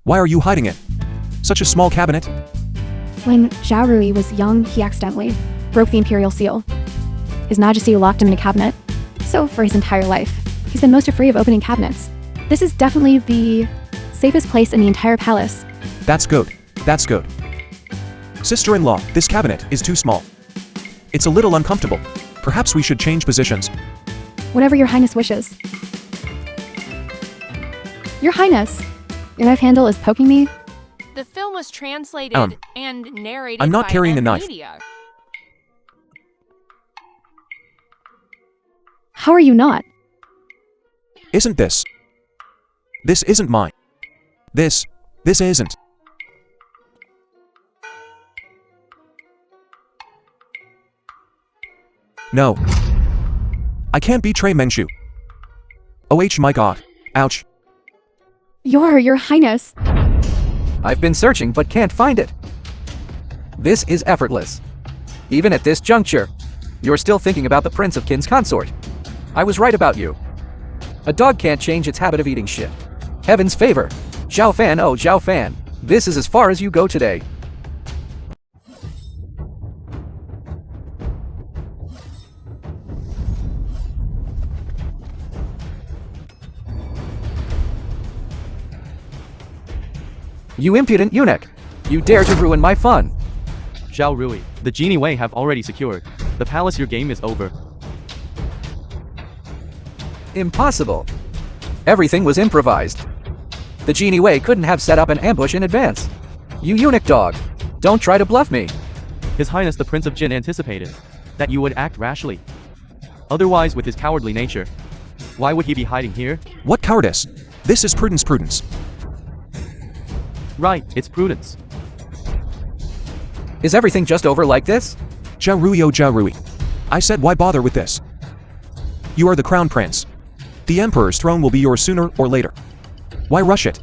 Why are you hiding it? Such a small cabinet? When Zhao Rui was young, he accidentally broke the imperial seal. His Majesty locked him in a cabinet. So for his entire life, he's been most afraid of opening cabinets. This is definitely the safest place in the entire palace. That's good. That's good. Sister-in-law, this cabinet is too small. It's a little uncomfortable. Perhaps we should change positions. Whatever your highness wishes. Your highness, your knife handle is poking me. The film was translated and narrated I'm not by carrying a knife. Media. How are you not? Isn't this? This isn't mine. This isn't. No. I can't betray Menchu. Oh my god. Ouch. Your highness. I've been searching but can't find it. This is effortless. Even at this juncture, you're still thinking about the Prince of Qin's consort. I was right about you. A dog can't change its habit of eating shit. Heaven's favor. Zhao Fan, oh Zhao Fan. This is as far as you go today. You impudent eunuch! You dare to ruin my fun! Zhao Rui, the Genie Way have already secured. The palace, your game is over. Impossible. Everything was improvised. The Genie Way couldn't have set up an ambush in advance. You eunuch dog! Don't try to bluff me! His Highness the Prince of Jin anticipated that you would act rashly. Otherwise, with his cowardly nature, why would he be hiding here? What cowardice? This is prudence. Right, it's prudence. Is everything just over like this? Zhao Rui, oh Zhao Rui. I said why bother with this? You are the crown prince. The emperor's throne will be yours sooner or later. Why rush it?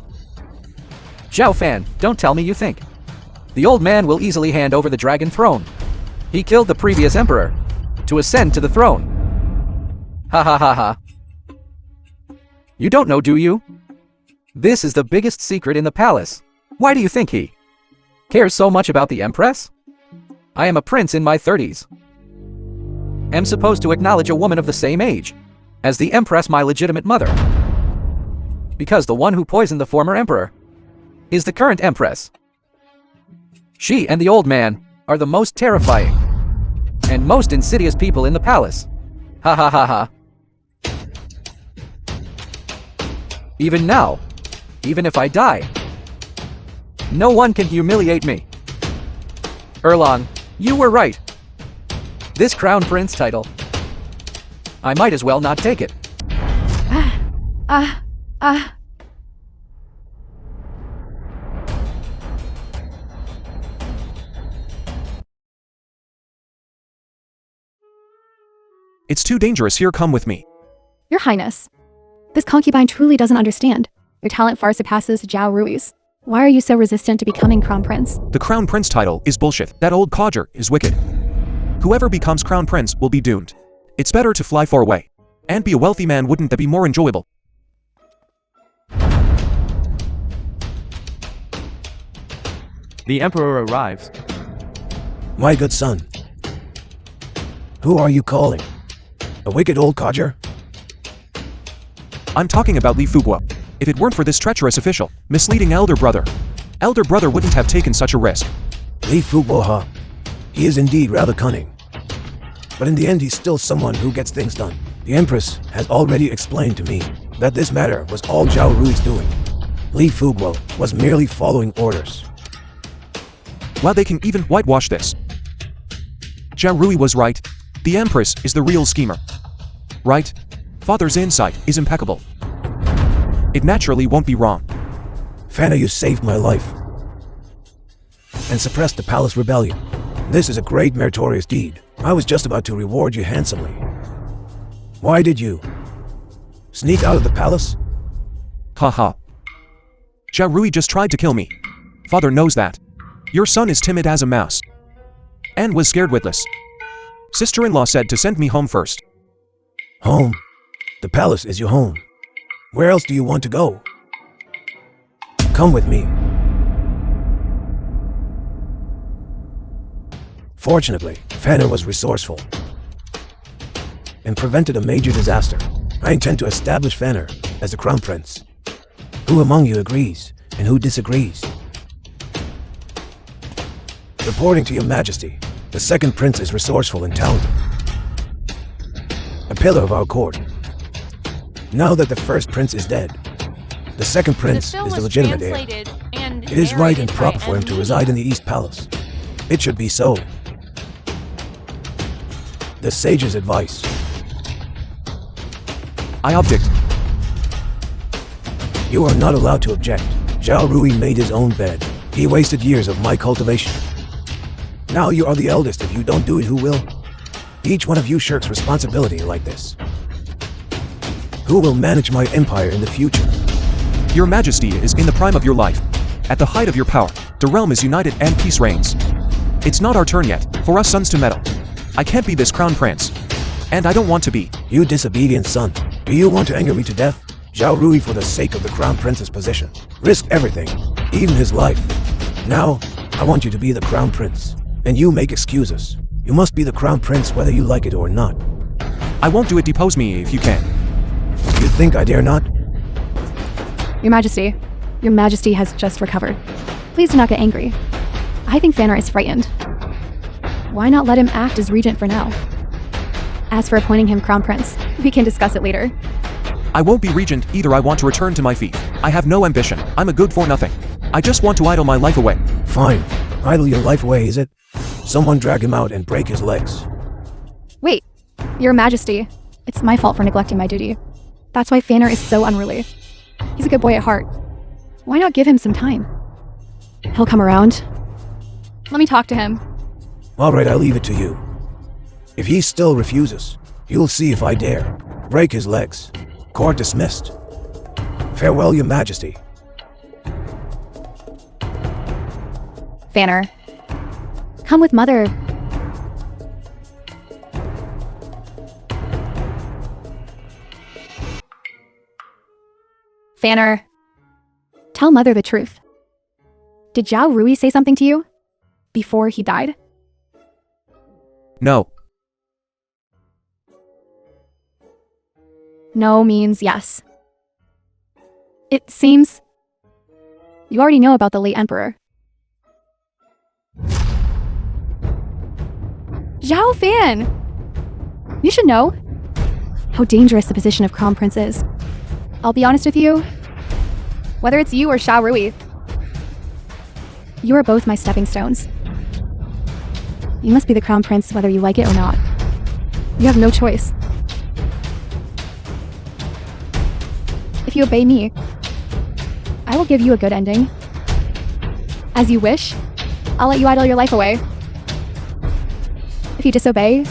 Zhao Fan, don't tell me you think. The old man will easily hand over the dragon throne. He killed the previous emperor to ascend to the throne. Ha ha ha ha. You don't know, do you? This is the biggest secret in the palace. Why do you think he cares so much about the Empress? I am a prince in my 30s. Am supposed to acknowledge a woman of the same age as the Empress, my legitimate mother. Because the one who poisoned the former emperor is the current Empress. She and the old man are the most terrifying and most insidious people in the palace. Ha ha ha ha. Even now, even if I die, no one can humiliate me. Erlong, you were right. This crown prince title, I might as well not take it. It's too dangerous here, come with me. Your highness. This concubine truly doesn't understand. Your talent far surpasses Zhao Rui's. Why are you so resistant to becoming crown prince? The crown prince title is bullshit. That old codger is wicked. Whoever becomes crown prince will be doomed. It's better to fly far away. And be a wealthy man, wouldn't that be more enjoyable? The Emperor arrives. My good son. Who are you calling? A wicked old codger? I'm talking about Li Fuguo. If it weren't for this treacherous official, misleading elder brother wouldn't have taken such a risk. Li Fuguo, huh? He is indeed rather cunning. But in the end, he's still someone who gets things done. The Empress has already explained to me that this matter was all Zhao Rui's doing. Li Fuguo was merely following orders. Well, they can even whitewash this. Zhao Rui was right. The Empress is the real schemer. Right? Father's insight is impeccable. It naturally won't be wrong. Fana, you saved my life and suppressed the palace rebellion. This is a great meritorious deed. I was just about to reward you handsomely. Why did you sneak out of the palace? Haha. Zhao Rui just tried to kill me. Father knows that. Your son is timid as a mouse. And was scared witless. Sister-in-law said to send me home first. Home? The palace is your home. Where else do you want to go? Come with me. Fortunately, Fanner was resourceful and prevented a major disaster. I intend to establish Fanner as the Crown Prince. Who among you agrees and who disagrees? Reporting to your Majesty, the second prince is resourceful and talented. A pillar of our court. Now that the first prince is dead, the second prince is the legitimate heir. It is right and proper for him to reside in the East Palace. It should be so. The sage's advice. I object. You are not allowed to object. Zhao Rui made his own bed. He wasted years of my cultivation. Now you are the eldest. If you don't do it, who will? Each one of you shirks responsibility like this. Who will manage my empire in the future? Your Majesty is in the prime of your life. At the height of your power, the realm is united and peace reigns. It's not our turn yet, for us sons to meddle. I can't be this crown prince. And I don't want to be. You disobedient son. Do you want to anger me to death? Zhao Rui, for the sake of the crown prince's position, risked everything, even his life. Now, I want you to be the crown prince. And you make excuses. You must be the crown prince whether you like it or not. I won't do it. Depose me if you can. You think I dare not? Your Majesty has just recovered. Please do not get angry. I think Fanner is frightened. Why not let him act as regent for now? As for appointing him crown prince, we can discuss it later. I won't be regent either. I want to return to my fief. I have no ambition. I'm a good for nothing. I just want to idle my life away. Fine. Idle your life away, is it? Someone drag him out and break his legs. Wait, Your Majesty, it's my fault for neglecting my duty. That's why Fanner is so unruly. He's a good boy at heart. Why not give him some time? He'll come around. Let me talk to him. All right, I'll leave it to you. If he still refuses, you'll see if I dare. Break his legs. Court dismissed. Farewell, Your Majesty. Fanner, come with Mother. Fanner, tell Mother the truth. Did Zhao Rui say something to you? Before he died? No. No means yes. It seems you already know about the late Emperor. Zhao Fan! You should know how dangerous the position of Crown Prince is. I'll be honest with you, whether it's you or Zhao Rui, you are both my stepping stones. You must be the Crown Prince whether you like it or not. You have no choice. If you obey me, I will give you a good ending. As you wish, I'll let you idle your life away. If you disobey,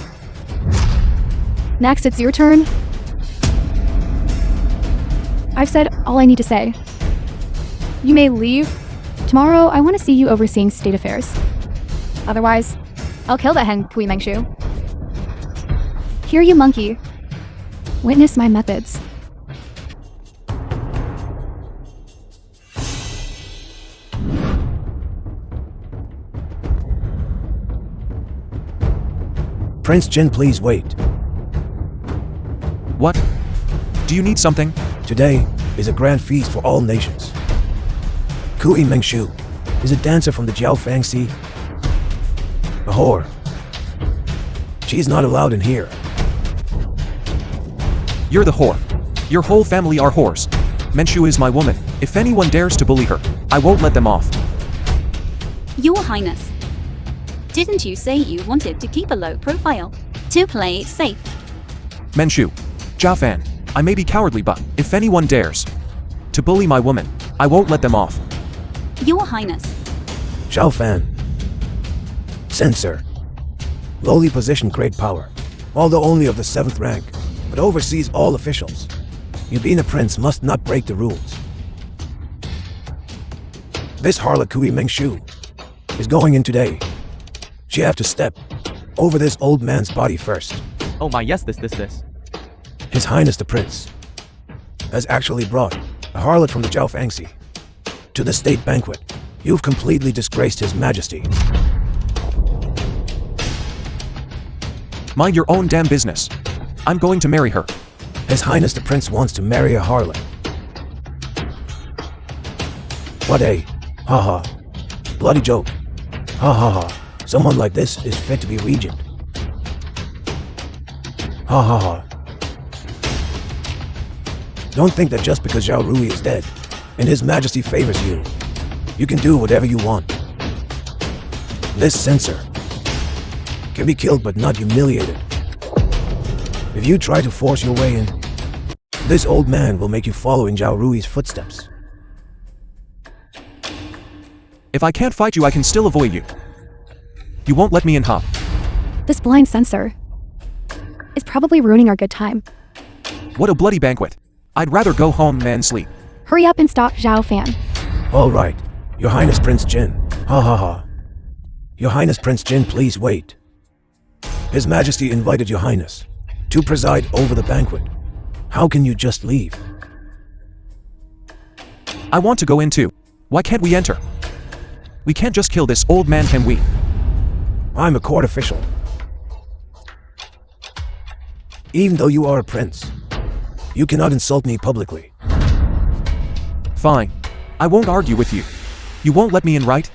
next it's your turn. I've said all I need to say. You may leave. Tomorrow, I want to see you overseeing state affairs. Otherwise, I'll kill that hen, Pui Mengshu. Here, you monkey. Witness my methods. Prince Jin, please wait. What? Do you need something? Today is a grand feast for all nations. Kui Mengshu is a dancer from the Jiaofang Sea. A whore. She's not allowed in here. You're the whore. Your whole family are whores. Mengshu is my woman. If anyone dares to bully her, I won't let them off. Your Highness, didn't you say you wanted to keep a low profile, to play it safe? Mengshu, Zhao Fan, I may be cowardly, but if anyone dares to bully my woman, I won't let them off. Your Highness. Zhao Fan. Censor. Lowly position, great power. Although only of the 7th rank, but oversees all officials. You being a prince must not break the rules. This harlot Kui Mengshu is going in today. She have to step over this old man's body first. Oh my, yes, this. His Highness the Prince has actually brought a harlot from the Jiaofang Sea to the state banquet. You've completely disgraced His Majesty. Mind your own damn business. I'm going to marry her. His Highness the Prince wants to marry a harlot. What a ha-ha bloody joke. Ha ha ha. Someone like this is fit to be regent. Ha ha ha. Don't think that just because Zhao Rui is dead and His Majesty favors you, you can do whatever you want. This censor can be killed but not humiliated. If you try to force your way in, this old man will make you follow in Zhao Rui's footsteps. If I can't fight you, I can still avoid you. You won't let me in, huh? This blind censor is probably ruining our good time. What a bloody banquet. I'd rather go home and sleep. Hurry up and stop Zhao Fan. All right, Your Highness Prince Jin. Ha ha ha. Your Highness Prince Jin, please wait. His Majesty invited Your Highness to preside over the banquet. How can you just leave? I want to go in too. Why can't we enter? We can't just kill this old man, can we? I'm a court official. Even though you are a prince, you cannot insult me publicly. Fine. I won't argue with you. You won't let me in, right?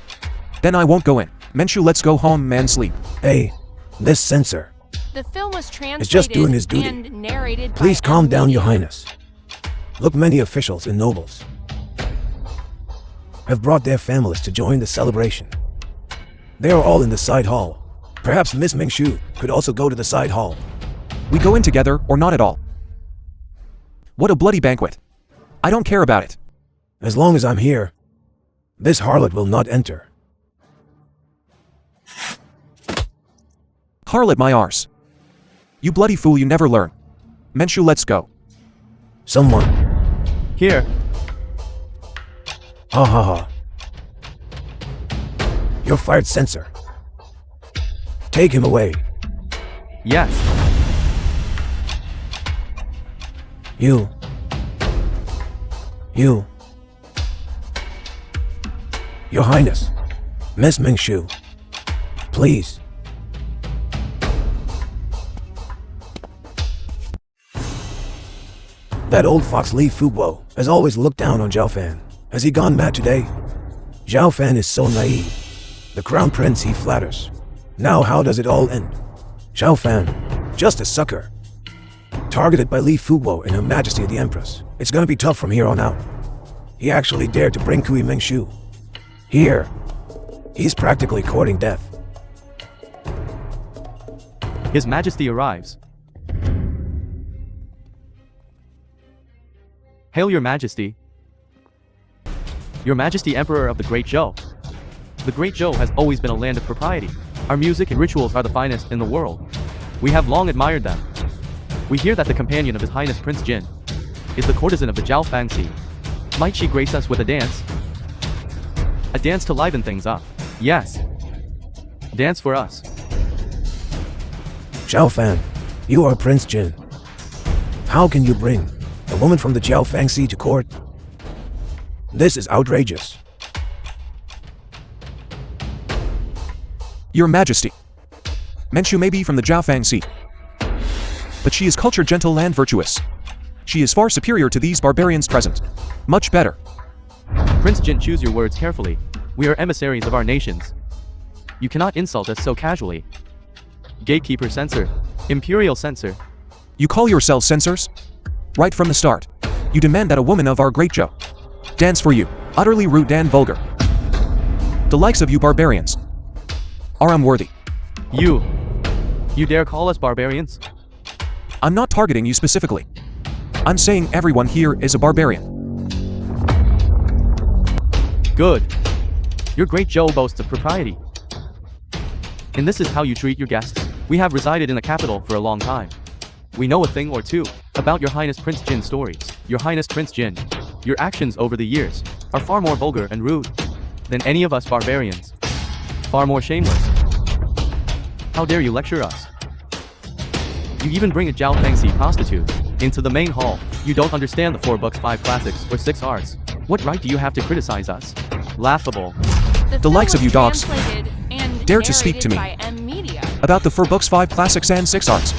Then I won't go in. Menchu, let's go home and sleep. Hey, this censor The film was translated is just doing his duty. and narrated Please by calm down, Emily. Your Highness. Look, many officials and nobles have brought their families to join the celebration. They are all in the side hall. Perhaps Miss Mengshu could also go to the side hall. We go in together or not at all. What a bloody banquet. I don't care about it. As long as I'm here, this harlot will not enter. Harlot my arse. You bloody fool, you never learn. Menchu, let's go. Someone. Here. Ha ha ha. You're fired, censor. Take him away. Yes. You. Your Highness, Miss Mengshu, please. That old fox Li Fubo has always looked down on Zhao Fan. Has he gone mad today? Zhao Fan is so naive. The crown prince he flatters. Now how does it all end? Zhao Fan, just a sucker. Targeted by Li Fubo and Her Majesty the Empress. It's gonna be tough from here on out. He actually dared to bring Kui Mengshu. Here, he's practically courting death. His Majesty arrives. Hail, Your Majesty. Your Majesty, Emperor of the Great Zhou. The Great Zhou has always been a land of propriety. Our music and rituals are the finest in the world. We have long admired them. We hear that the companion of His Highness Prince Jin is the courtesan of the Zhao Fangxi. Might she grace us with a dance? A dance to liven things up. Yes. Dance for us. Zhao Fan, you are Prince Jin. How can you bring a woman from the Zhao Fangxi to court? This is outrageous. Your Majesty. Menchu may be from the Zhao Fangxi, but she is cultured, gentle, and virtuous. She is far superior to these barbarians present. Much better. Prince Jin, choose your words carefully. We are emissaries of our nations. You cannot insult us so casually. Gatekeeper, censor. Imperial censor. You call yourselves censors? Right from the start, you demand that a woman of our great Zhou dance for you. Utterly rude and vulgar. The likes of you barbarians are unworthy. You dare call us barbarians? I'm not targeting you specifically. I'm saying everyone here is a barbarian. Good. Your Great Zhou boasts of propriety. And this is how you treat your guests. We have resided in the capital for a long time. We know a thing or two about Your Highness Prince Jin's stories. Your Highness Prince Jin, your actions over the years are far more vulgar and rude than any of us barbarians. Far more shameless. How dare you lecture us? You even bring a Zhao Fangxi prostitute into the main hall. You don't understand the 4 books, 5 classics, or 6 arts. What right do you have to criticize us? Laughable. The likes film of you was dogs translated and dare to speak to narrated me by M Media. about the 4 books, 5 classics, and 6 arts.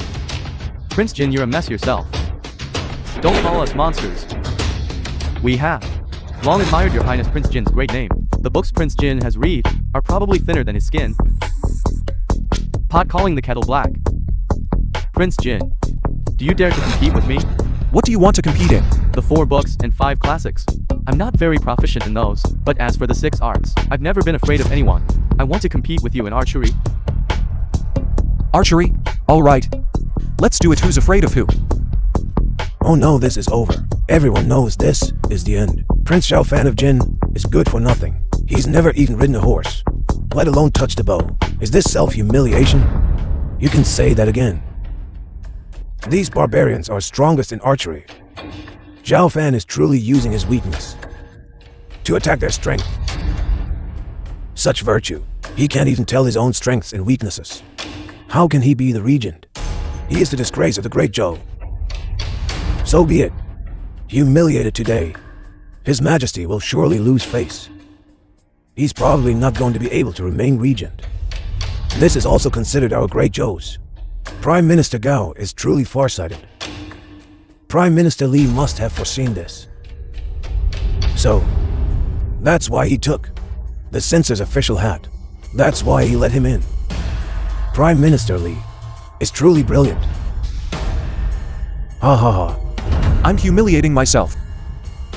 Prince Jin, you're a mess yourself. Don't call us monsters. We have long admired your Highness Prince Jin's great name. The books Prince Jin has read are probably thinner than his skin. Pot calling the kettle black. Prince Jin, do you dare to compete with me? What do you want to compete in? The 4 books and 5 classics. I'm not very proficient in those, but as for the 6 arts, I've never been afraid of anyone. I want to compete with you in archery. Archery? Alright. Let's do it. Who's afraid of who? Oh no, this is over. Everyone knows this is the end. Prince Xiao Fan of Jin is good for nothing. He's never even ridden a horse, let alone touched a bow. Is this self-humiliation? You can say that again. These barbarians are strongest in archery. Xiao Fan is truly using his weakness to attack their strength. Such virtue, he can't even tell his own strengths and weaknesses. How can he be the regent? He is the disgrace of the great Zhou. So be it. Humiliated today, His Majesty will surely lose face. He's probably not going to be able to remain regent. This is also considered our great Zhou's. Prime Minister Gao is truly farsighted. Prime Minister Li must have foreseen this. So, that's why he took the censor's official hat. That's why he let him in. Prime Minister Li is truly brilliant. Ha ha ha. I'm humiliating myself.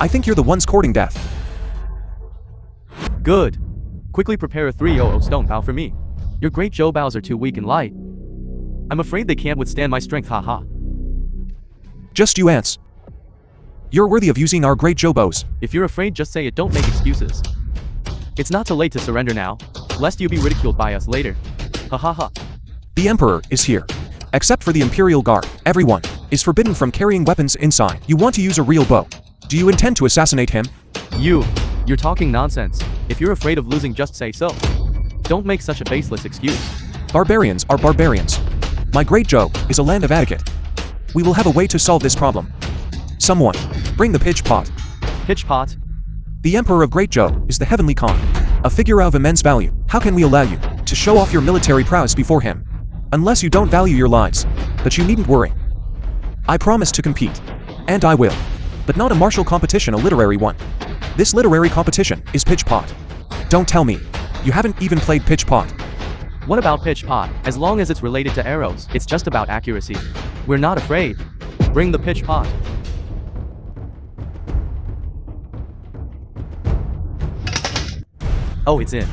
I think you're the ones courting death. Good. Quickly prepare a 300 stone bow for me. Your great Zhou bows are too weak and light. I'm afraid they can't withstand my strength, haha. Just you ants. You're worthy of using our great Jobos. If you're afraid, just say it, don't make excuses. It's not too late to surrender now, lest you be ridiculed by us later. Ha ha ha. The Emperor is here. Except for the Imperial Guard, everyone is forbidden from carrying weapons inside. You want to use a real bow. Do you intend to assassinate him? You're talking nonsense. If you're afraid of losing, just say so. Don't make such a baseless excuse. Barbarians are barbarians. My great Zhou is a land of etiquette. We will have a way to solve this problem. Someone, bring the pitch pot. Pitch pot? The Emperor of Great Zhou is the Heavenly Khan, a figure of immense value. How can we allow you to show off your military prowess before him? Unless you don't value your lives. But you needn't worry. I promise to compete. And I will. But not a martial competition, a literary one. This literary competition is pitch pot. Don't tell me you haven't even played pitch pot. What about pitch pot? As long as it's related to arrows, it's just about accuracy. We're not afraid. Bring the pitch pot. Oh, it's in.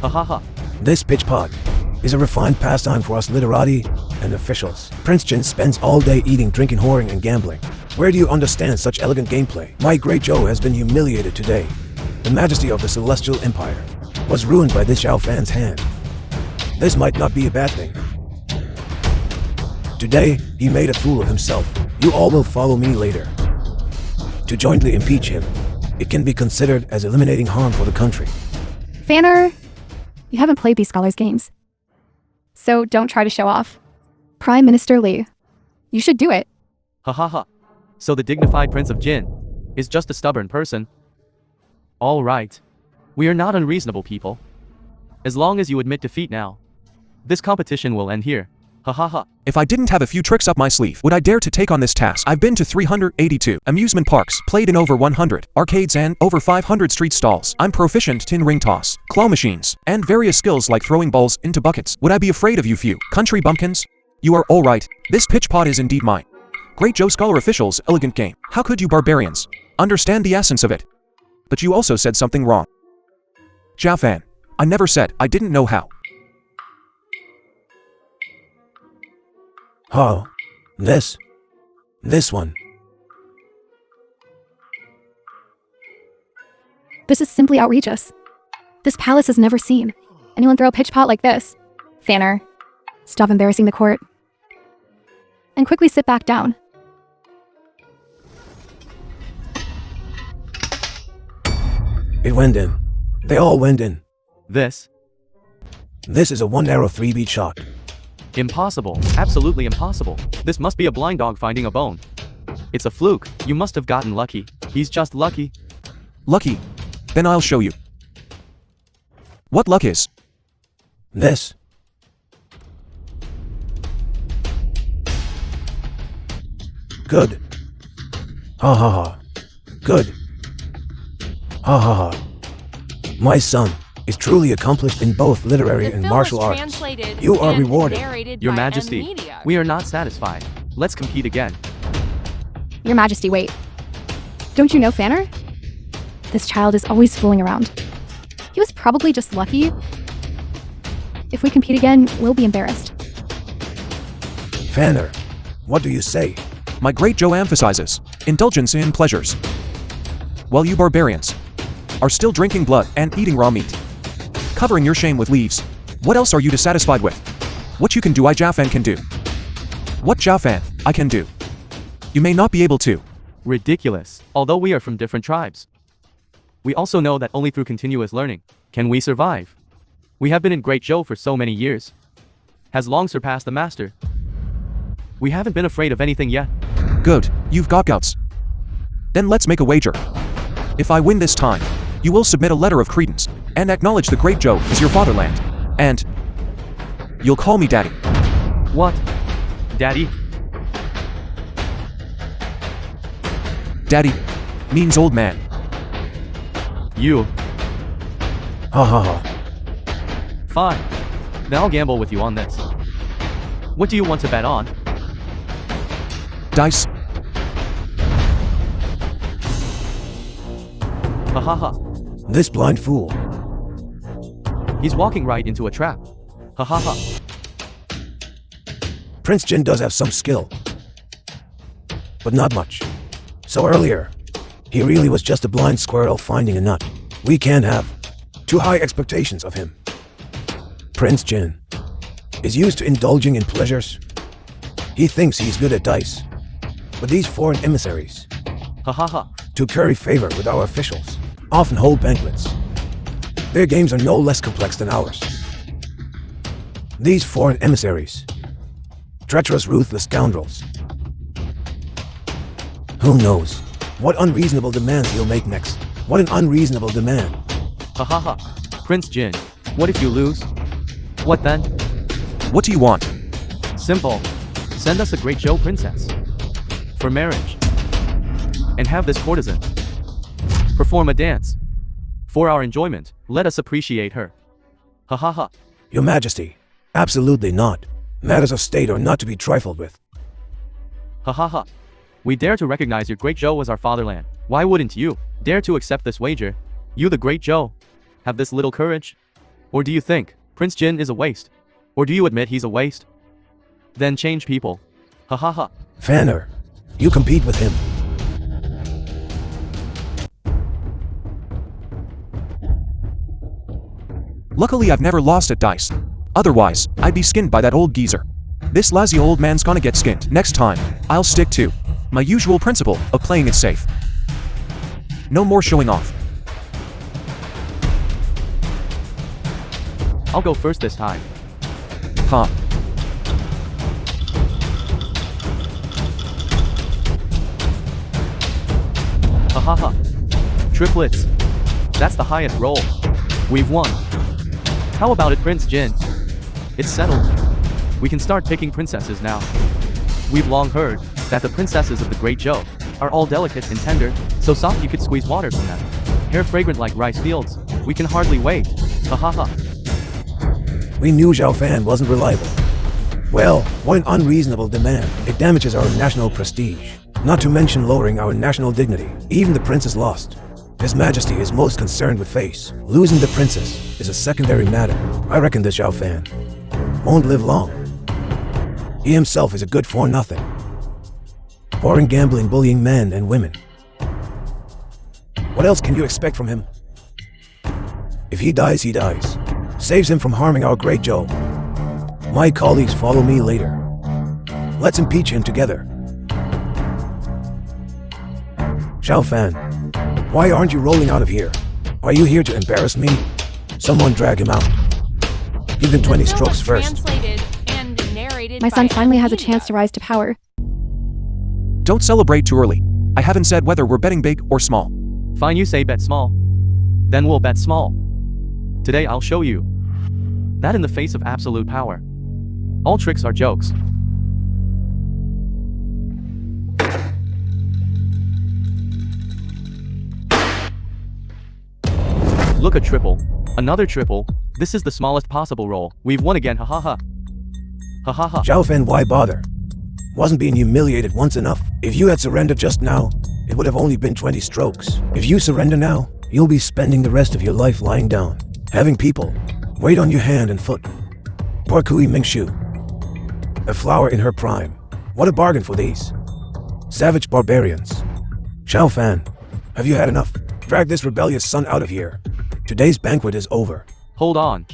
Ha ha ha. This pitch pot is a refined pastime for us literati and officials. Prince Jin spends all day eating, drinking, whoring, and gambling. Where do you understand such elegant gameplay? My great Zhou has been humiliated today. The majesty of the Celestial Empire was ruined by this Xiao Fan's hand. This might not be a bad thing. Today, he made a fool of himself. You all will follow me later to jointly impeach him. It can be considered as eliminating harm for the country. Fanner, you haven't played these scholars' games. So don't try to show off. Prime Minister Li, you should do it. Ha ha ha. So the dignified Prince of Jin is just a stubborn person. All right. We are not unreasonable people. As long as you admit defeat now, this competition will end here. Ha ha ha. If I didn't have a few tricks up my sleeve, would I dare to take on this task? I've been to 382 amusement parks, played in over 100 arcades and over 500 street stalls. I'm proficient in ring toss, claw machines, and various skills like throwing balls into buckets. Would I be afraid of you few country bumpkins? You are all right. This pitch pot is indeed mine. Great Zhou Scholar Official's elegant game. How could you barbarians understand the essence of it? But you also said something wrong. Xiao Fan, I never said I didn't know how. Oh, this one. This is simply outrageous. This palace has never seen anyone throw a pitch pot like this. Fanner, stop embarrassing the court. And quickly sit back down. It went in. They all went in. This? This is a 1-arrow 3-beat shot. Impossible. Absolutely impossible. This must be a blind dog finding a bone. It's a fluke. You must have gotten lucky. He's just lucky. Lucky? Then I'll show you. What luck is? This. Good. Ha ha ha. Good. Ha ha ha. My son is truly accomplished in both literary The and film martial was arts. translated You are and rewarded. narrated Your by Majesty, media. we are not satisfied. Let's compete again. Your Majesty, wait. Don't you know Fanner? This child is always fooling around. He was probably just lucky. If we compete again, we'll be embarrassed. Fanner, what do you say? My great Joe emphasizes indulgence in pleasures, while you barbarians are still drinking blood and eating raw meat, covering your shame with leaves. What else are you dissatisfied with? What you can do, I Jiafan can do. What Jiafan I can do, you may not be able to. Ridiculous. Although we are from different tribes, we also know that only through continuous learning can we survive. We have been in Great Zhou for so many years, has long surpassed the master. We haven't been afraid of anything yet. Good, you've got guts. Then let's make a wager. If I win this time, you will submit a letter of credence and acknowledge the Great Zhou as your fatherland, and you'll call me Daddy. What? Daddy? Daddy means old man. You? Ha ha ha. Fine. Then I'll gamble with you on this. What do you want to bet on? Dice. Ha ha ha. This blind fool. He's walking right into a trap. Ha ha ha. Prince Jin does have some skill, but not much. So earlier, he really was just a blind squirrel finding a nut. We can't have too high expectations of him. Prince Jin is used to indulging in pleasures. He thinks he's good at dice, but these foreign emissaries, Ha ha ha. to curry favor with our officials, often hold banquets. Their games are no less complex than ours. These foreign emissaries, treacherous, ruthless scoundrels. Who knows what unreasonable demands he'll make next? What an unreasonable demand. Ha ha ha. Prince Jin, what if you lose? What then? What do you want? Simple. Send us a Great Zhou princess for marriage, and have this courtesan perform a dance for our enjoyment. Let us appreciate her. Ha ha ha. Your Majesty, absolutely not. Matters of state are not to be trifled with. Ha ha ha. We dare to recognize your Great Zhou as our fatherland. Why wouldn't you dare to accept this wager? You, the Great Zhou, have this little courage? Or do you think Prince Jin is a waste? Or do you admit he's a waste? Then change people. Ha ha ha. Fanner, you compete with him. Luckily I've never lost at dice. Otherwise, I'd be skinned by that old geezer. This lazy old man's gonna get skinned. Next time, I'll stick to my usual principle of playing it safe. No more showing off. I'll go first this time. Huh. Ha ha ha. Triplets. That's the highest roll. We've won. How about it, Prince Jin? It's settled. We can start picking princesses now. We've long heard that the princesses of the Great Zhou are all delicate and tender, so soft you could squeeze water from them. Hair fragrant like rice fields. We can hardly wait. Ha ha ha. We knew Zhao Fan wasn't reliable. Well, what an unreasonable demand. It damages our national prestige. Not to mention lowering our national dignity. Even the prince is lost. His Majesty is most concerned with face. Losing the princess is a secondary matter. I reckon this Zhao Fan won't live long. He himself is a good for nothing. Whoring, gambling, bullying men and women. What else can you expect from him? If he dies, he dies. Saves him from harming our Great Zhou. My colleagues follow me later. Let's impeach him together. Zhao Fan, why aren't you rolling out of here? Are you here to embarrass me? Someone drag him out. Give him 20 The film strokes was first. translated and narrated My son by finally has a media. chance to rise to power. Don't celebrate too early. I haven't said whether we're betting big or small. Fine, you say bet small. Then we'll bet small. Today I'll show you that in the face of absolute power, all tricks are jokes. Look, a triple. Another triple. This is the smallest possible roll. We've won again, ha ha ha. Ha ha ha. Zhao Fan, why bother? Wasn't being humiliated once enough? If you had surrendered just now, it would have only been 20 strokes. If you surrender now, you'll be spending the rest of your life lying down, having people wait on your hand and foot. Poor Kui Mingshu. A flower in her prime. What a bargain for these savage barbarians. Zhao Fan, have you had enough? Drag this rebellious son out of here. Today's banquet is over. Hold on.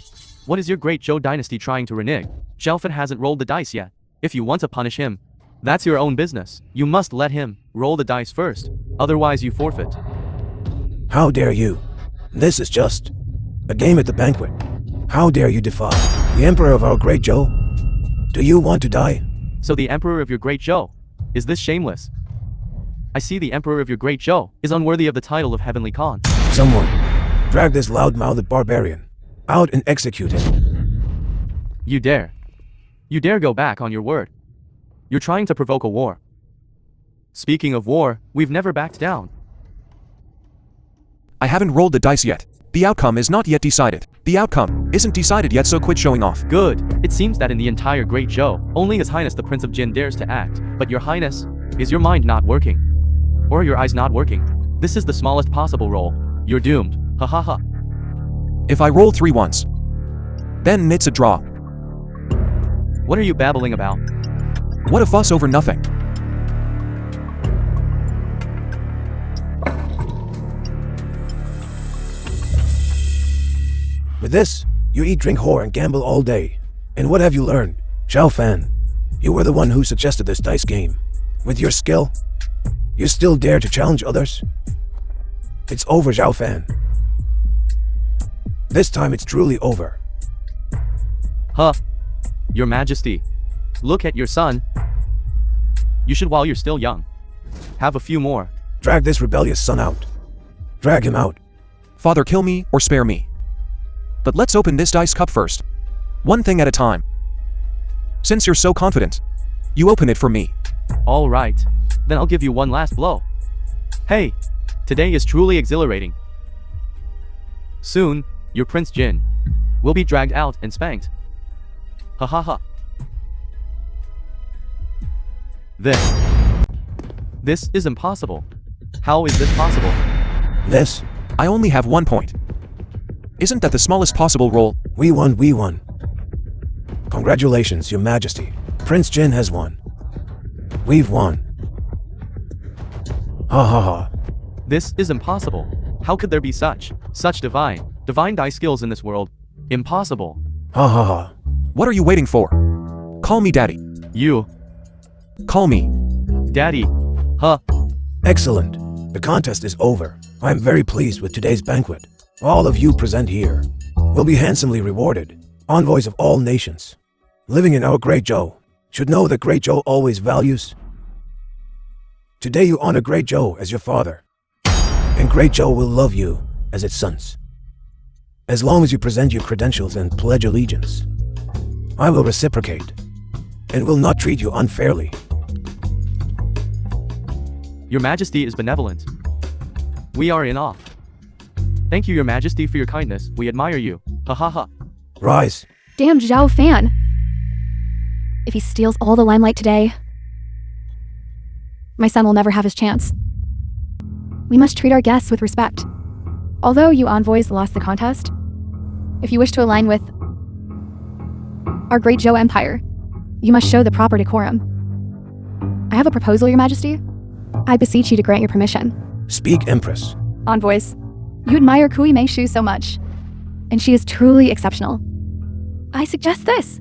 What is your great Zhou dynasty trying to renege? Zhao Fan hasn't rolled the dice yet. If you want to punish him, that's your own business. You must let him roll the dice first. Otherwise you forfeit. How dare you? This is just a game at the banquet. How dare you defy the emperor of our great Zhou? Do you want to die? So the emperor of your great Zhou? Is this shameless? I see the emperor of your great Zhou is unworthy of the title of Heavenly Khan. Someone, drag this loud-mouthed barbarian out and execute him. You dare. You dare go back on your word. You're trying to provoke a war. Speaking of war, we've never backed down. I haven't rolled the dice yet. The outcome is not yet decided. The outcome isn't decided yet, so quit showing off. Good. It seems that in the entire Great Zhou, only His Highness the Prince of Jin dares to act. But Your Highness, is your mind not working? Or are your eyes not working? This is the smallest possible roll. You're doomed. Ha ha ha. If I roll 3 ones, then it's a draw. What are you babbling about? What a fuss over nothing. With this, you eat, drink, whore, and gamble all day. And what have you learned? Zhao Fan, you were the one who suggested this dice game. With your skill, you still dare to challenge others? It's over, Zhao Fan. This time it's truly over. Huh. Your Majesty. Look at your son. You should, while you're still young, have a few more. Drag this rebellious son out. Drag him out. Father, kill me or spare me. But let's open this dice cup first. One thing at a time. Since you're so confident, you open it for me. All right. Then I'll give you one last blow. Hey, today is truly exhilarating. Soon, your Prince Jin will be dragged out and spanked. Ha ha ha. This is impossible. How is this possible? This? I only have 1 point. Isn't that the smallest possible roll? We won. Congratulations, Your Majesty. Prince Jin has won. We've won. Ha ha ha. This is impossible. How could there be such divine dice skills in this world? Impossible. Ha ha ha. What are you waiting for? Call me Daddy. You. Call me Daddy. Huh. Excellent. The contest is over. I am very pleased with today's banquet. All of you present here will be handsomely rewarded. Envoys of all nations, living in our Great Zhou, should know that Great Zhou always values. Today you honor Great Zhou as your father, and Great Zhou will love you as its sons. As long as you present your credentials and pledge allegiance, I will reciprocate and will not treat you unfairly. Your Majesty is benevolent. We are in awe. Thank you, Your Majesty, for your kindness. We admire you. Ha ha ha. Rise. Damn Zhao Fan. If he steals all the limelight today, my son will never have his chance. We must treat our guests with respect. Although you envoys lost the contest, if you wish to align with our great Zhou Empire, you must show the proper decorum. I have a proposal, Your Majesty. I beseech you to grant your permission. Speak, Empress. Envoys, you admire Kui Meishu so much, and she is truly exceptional. I suggest this.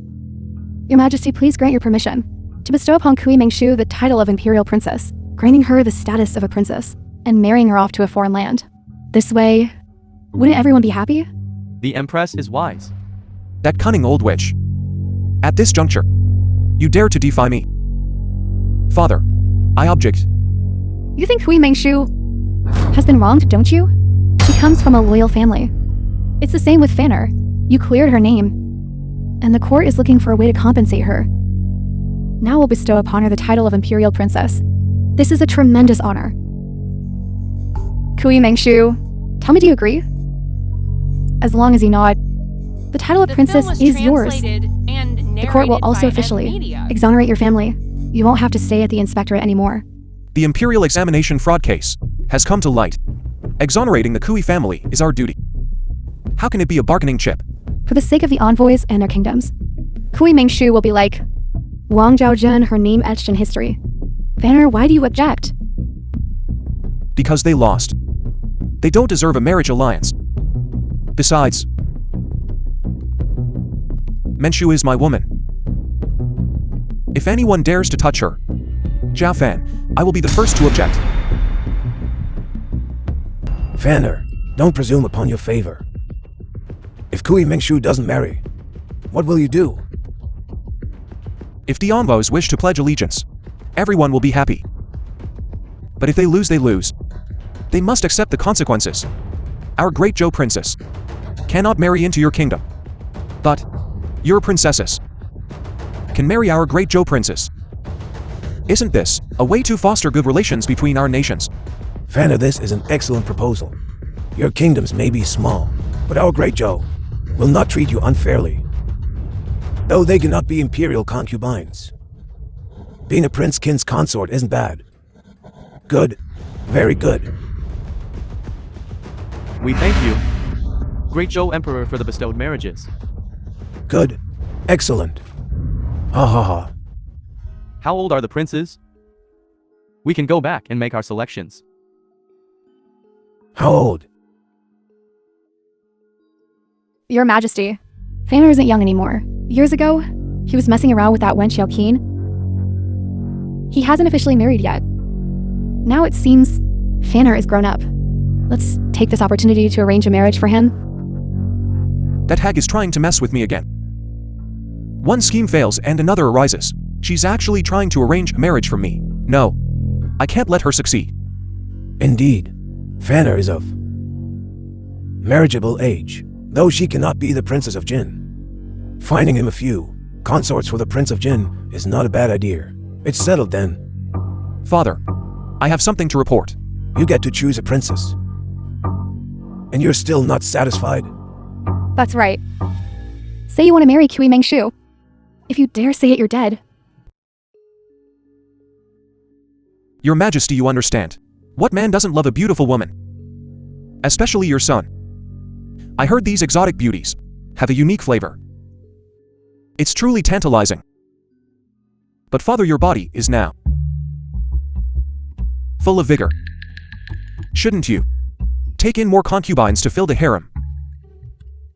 Your Majesty, please grant your permission to bestow upon Kui Meishu the title of Imperial Princess, granting her the status of a princess, and marrying her off to a foreign land. This way, wouldn't everyone be happy? The Empress is wise. that cunning old witch. At this juncture, you dare to defy me. Father, I object. You think Hui Mengshu has been wronged, don't you? She comes from a loyal family. It's the same with Fanner. You cleared her name, and the court is looking for a way to compensate her. Now we'll bestow upon her the title of Imperial Princess. This is a tremendous honor. Hui Mengshu, tell me, do you agree? As long as you nod, the title of The princess film was is yours. translated and The court will narrated also by officially Media. exonerate your family. You won't have to stay at the inspectorate anymore. The Imperial examination fraud case has come to light. Exonerating the Kui family is our duty. How can it be a bargaining chip? For the sake of the envoys and their kingdoms, Hui Mengshu will be like Wang Zhaozhen, her name etched in history. Vanner, why do you object? Because they lost. They don't deserve a marriage alliance. Besides, Mengshu is my woman. If anyone dares to touch her, Zhao Fan, I will be the first to object. Fanner, don't presume upon your favor. If Kui Mengshu doesn't marry, what will you do? If the envoys wish to pledge allegiance, everyone will be happy. But if they lose, they lose. They must accept the consequences. Our great Zhou princess cannot marry into your kingdom. But your princesses can marry our great Zhou princess. Isn't this a way to foster good relations between our nations? Fanner, this is an excellent proposal. Your kingdoms may be small, but our great Zhou will not treat you unfairly. Though they cannot be imperial concubines. Being a prince-kin's consort isn't bad. Good. Very good. We thank you, Great Zhou Emperor, for the bestowed marriages. Good. Excellent. Ha ha ha. How old are the princes? We can go back and make our selections. How old? Your Majesty, Fanner isn't young anymore. Years ago, he was messing around with that wench Xiaoqin. He hasn't officially married yet. Now it seems Fanner is grown up. Let's take this opportunity to arrange a marriage for him. That hag is trying to mess with me again. One scheme fails and another arises. She's actually trying to arrange a marriage for me. No, I can't let her succeed. Indeed, Fanner is of marriageable age, though she cannot be the Princess of Jin. Finding him a few consorts for the Prince of Jin is not a bad idea. It's settled then. Father, I have something to report. You get to choose a princess. And you're still not satisfied? That's right. Say you want to marry Hui Mengshu. If you dare say it, you're dead. Your Majesty, you understand. What man doesn't love a beautiful woman? Especially your son. I heard these exotic beauties have a unique flavor. It's truly tantalizing. But father, your body is now full of vigor. Shouldn't you take in more concubines to fill the harem?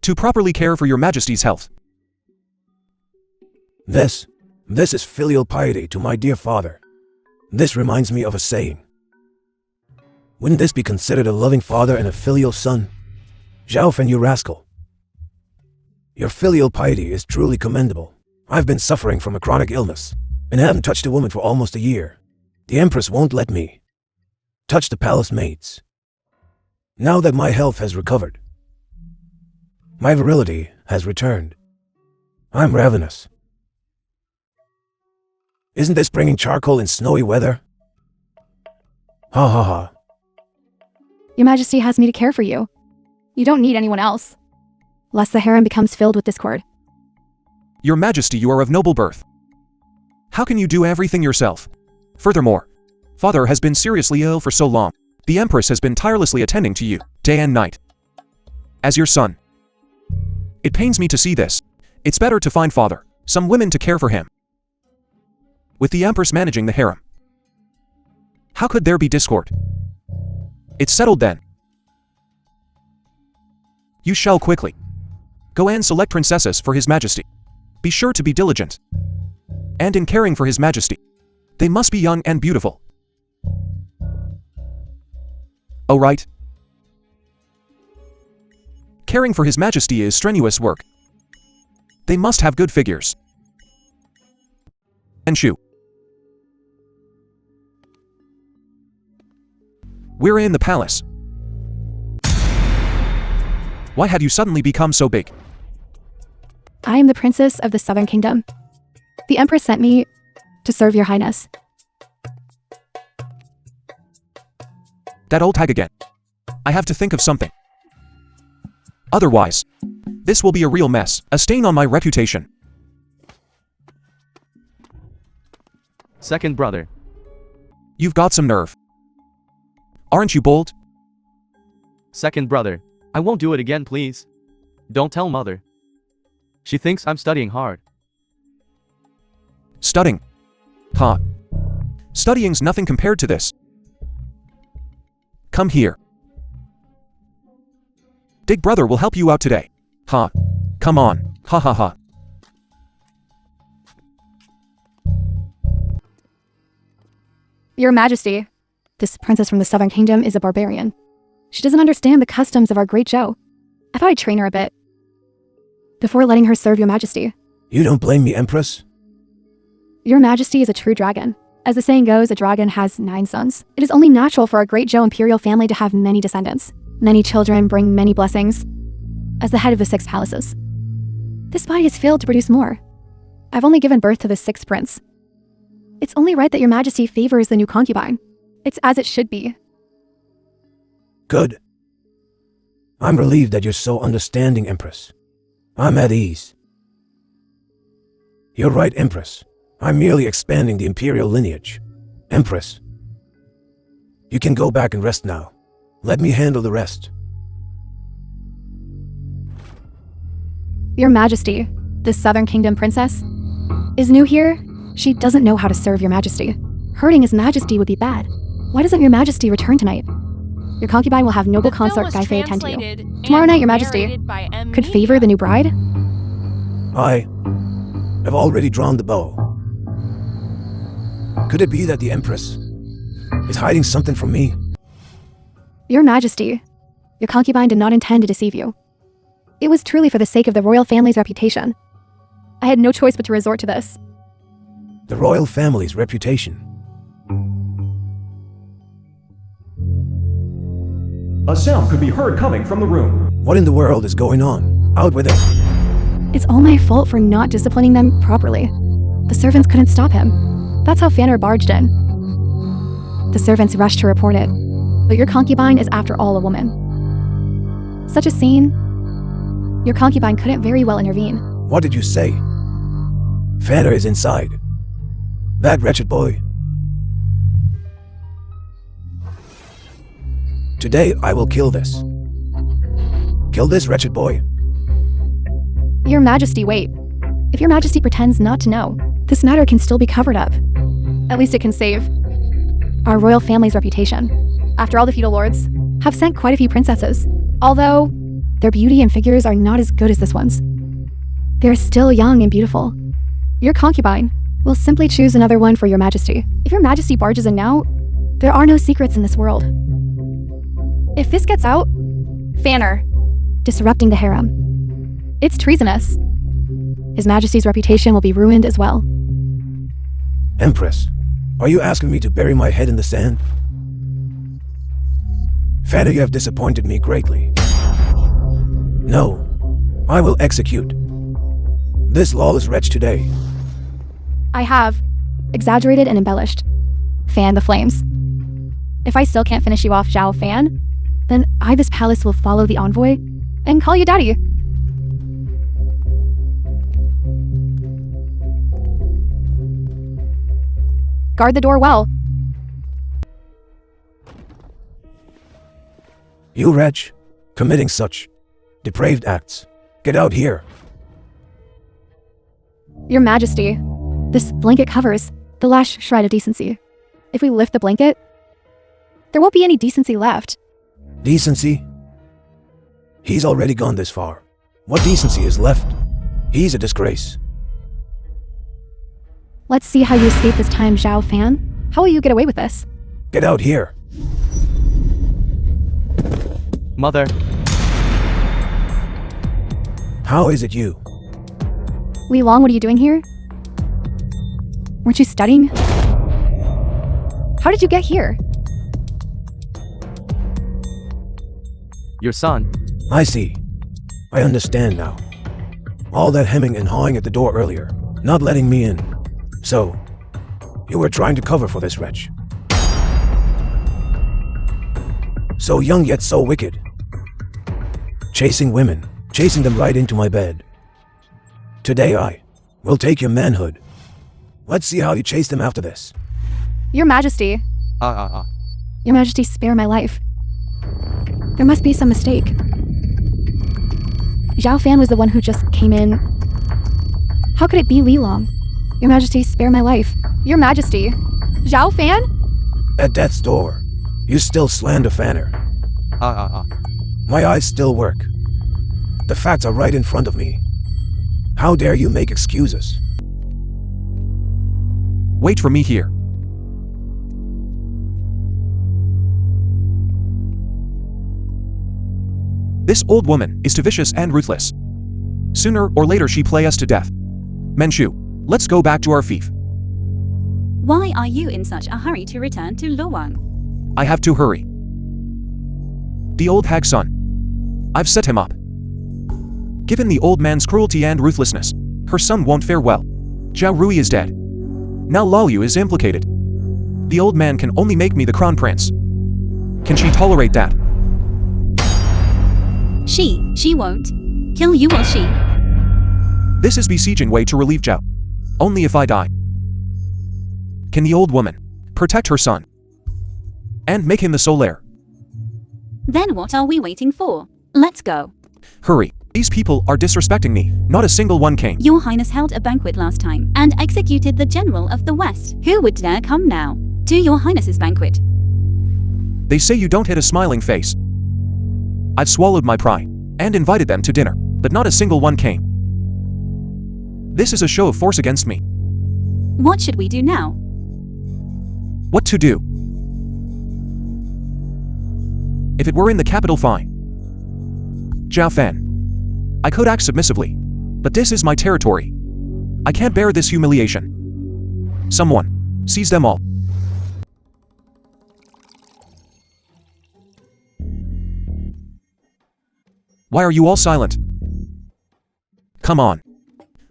To properly care for your Majesty's health? This is filial piety to my dear father. This reminds me of a saying. Wouldn't this be considered a loving father and a filial son? Zhao Fen, you rascal. Your filial piety is truly commendable. I've been suffering from a chronic illness, and haven't touched a woman for almost a year. The Empress won't let me touch the palace maids. Now that my health has recovered, my virility has returned. I'm ravenous. Isn't this bringing charcoal in snowy weather? Ha ha ha. Your Majesty has me to care for you. You don't need anyone else, lest the harem becomes filled with discord. Your Majesty, you are of noble birth. How can you do everything yourself? Furthermore, father has been seriously ill for so long. The Empress has been tirelessly attending to you, day and night. As your son, it pains me to see this. It's better to find father some women to care for him. With the Empress managing the harem, how could there be discord? It's settled then. You shall quickly go and select princesses for His Majesty. Be sure to be diligent. And in caring for His Majesty, they must be young and beautiful. Oh, right. Caring for His Majesty is strenuous work. They must have good figures. And Shu. We're in the palace. Why have you suddenly become so big? I am the princess of the Southern Kingdom. The Empress sent me to serve your highness. That old hag again. I have to think of something. Otherwise, this will be a real mess, a stain on my reputation. Second brother. You've got some nerve. Aren't you bold? Second brother. I won't do it again, please. Don't tell mother. She thinks I'm studying hard. Studying. Huh. Studying's nothing compared to this. Come here. Big brother will help you out today. Huh. Come on. Ha ha ha. Your Majesty, this princess from the Southern Kingdom is a barbarian. She doesn't understand the customs of our great Joe. I thought I'd train her a bit before letting her serve your Majesty. You don't blame me, Empress? Your Majesty is a true dragon. As the saying goes, a dragon has 9 sons. It is only natural for our great Joe imperial family to have many descendants. Many children bring many blessings. As the head of the 6 palaces, this body has failed to produce more. I've only given birth to the 6th prince. It's only right that your Majesty favors the new concubine. It's as it should be. Good. I'm relieved that you're so understanding, Empress. I'm at ease. You're right, Empress. I'm merely expanding the imperial lineage. Empress, you can go back and rest now. Let me handle the rest. Your Majesty, this Southern Kingdom princess, is new here. She doesn't know how to serve your Majesty. Hurting his Majesty would be bad. Why doesn't your Majesty return tonight? Your concubine will have noble consort Guy attend to you. Tomorrow night, your Majesty could favor the new bride? I have already drawn the bow. Could it be that the Empress is hiding something from me? Your Majesty, your concubine did not intend to deceive you. It was truly for the sake of the royal family's reputation. I had no choice but to resort to this. The royal family's reputation. A sound could be heard coming from the room. What in the world is going on? Out with it. It's all my fault for not disciplining them properly. The servants couldn't stop him. That's how Fanner barged in. The servants rushed to report it. But your concubine is after all a woman. Such a scene, your concubine couldn't very well intervene. What did you say? Fanner is inside. That wretched boy. Today I will kill this. Kill this wretched boy. Your Majesty, wait. If your Majesty pretends not to know, this matter can still be covered up. At least it can save our royal family's reputation. After all, the feudal lords have sent quite a few princesses, although their beauty and figures are not as good as this one's. They're still young and beautiful. Your concubine will simply choose another one for your Majesty. If your Majesty barges in now, there are no secrets in this world. If this gets out, Fanner, disrupting the harem. It's treasonous. His Majesty's reputation will be ruined as well. Empress, are you asking me to bury my head in the sand? Fanner, you have disappointed me greatly. No, I will execute this lawless wretch today. I have exaggerated and embellished. Fan the flames. If I still can't finish you off, Zhao Fan, then I, this palace, will follow the envoy and call you daddy. Guard the door well. You wretch, committing such depraved acts. Get out here. Your Majesty, this blanket covers the last shred of decency. If we lift the blanket, there won't be any decency left. Decency? He's already gone this far. What decency is left? He's a disgrace. Let's see how you escape this time, Zhao Fan. How will you get away with this? Get out here. Mother. How is it you? Li Long, what are you doing here? Weren't you studying? How did you get here? Your son. I see. I understand now. All that hemming and hawing at the door earlier, not letting me in. So, you were trying to cover for this wretch. So young yet so wicked. Chasing women, chasing them right into my bed. Today I will take your manhood. Let's see how you chase them after this. Your Majesty. Your Majesty, spare my life. There must be some mistake. Zhao Fan was the one who just came in. How could it be Li Long? Your Majesty, spare my life. Your Majesty. Zhao Fan? At death's door, you still slander Fanner. My eyes still work. The facts are right in front of me. How dare you make excuses? Wait for me here. This old woman is too vicious and ruthless. Sooner or later she play us to death. Menchu, let's go back to our fief. Why are you in such a hurry to return to Luoyang? I have to hurry. The old hag's son. I've set him up. Given the old man's cruelty and ruthlessness, her son won't fare well. Zhao Rui is dead. Now Laoyu is implicated. The old man can only make me the crown prince. Can she tolerate that? She won't. Kill you will she? This is besieging way to relieve Zhao. Only if I die. Can the old woman protect her son and make him the sole heir? Then what are we waiting for? Let's go. Hurry. These people are disrespecting me. Not a single one came. Your Highness held a banquet last time and executed the General of the West. Who would dare come now to Your Highness's banquet? They say you don't hit a smiling face. I've swallowed my pride and invited them to dinner, but not a single one came. This is a show of force against me. What should we do now? What to do? If it were in the capital, fine. Zhao Fan. I could act submissively, but this is my territory. I can't bear this humiliation. Someone, seize them all. Why are you all silent? Come on.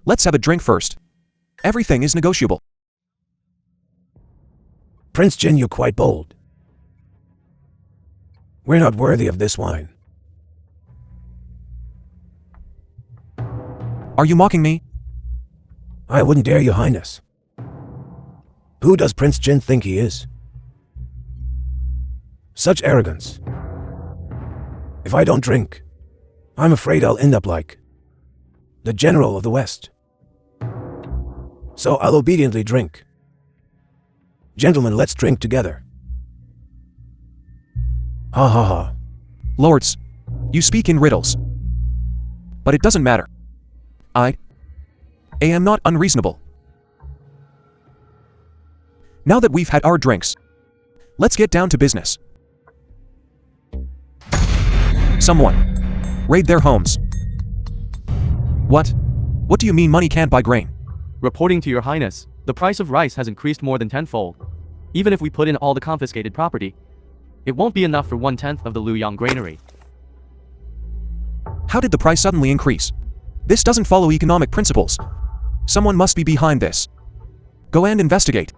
Let's have a drink first. Everything is negotiable. Prince Jin, you're quite bold. We're not worthy of this wine. Are you mocking me? I wouldn't dare, Your Highness. Who does Prince Jin think he is? Such arrogance. If I don't drink, I'm afraid I'll end up like the General of the West. So I'll obediently drink. Gentlemen, let's drink together. Ha ha ha. Lords, you speak in riddles. But it doesn't matter. I am not unreasonable. Now that we've had our drinks, let's get down to business. Someone, raid their homes. What? What do you mean money can't buy grain? Reporting to Your Highness, the price of rice has increased more than tenfold. Even if we put in all the confiscated property, it won't be enough for 1/10 of the Luoyang granary. How did the price suddenly increase? This doesn't follow economic principles. Someone must be behind this. Go and investigate.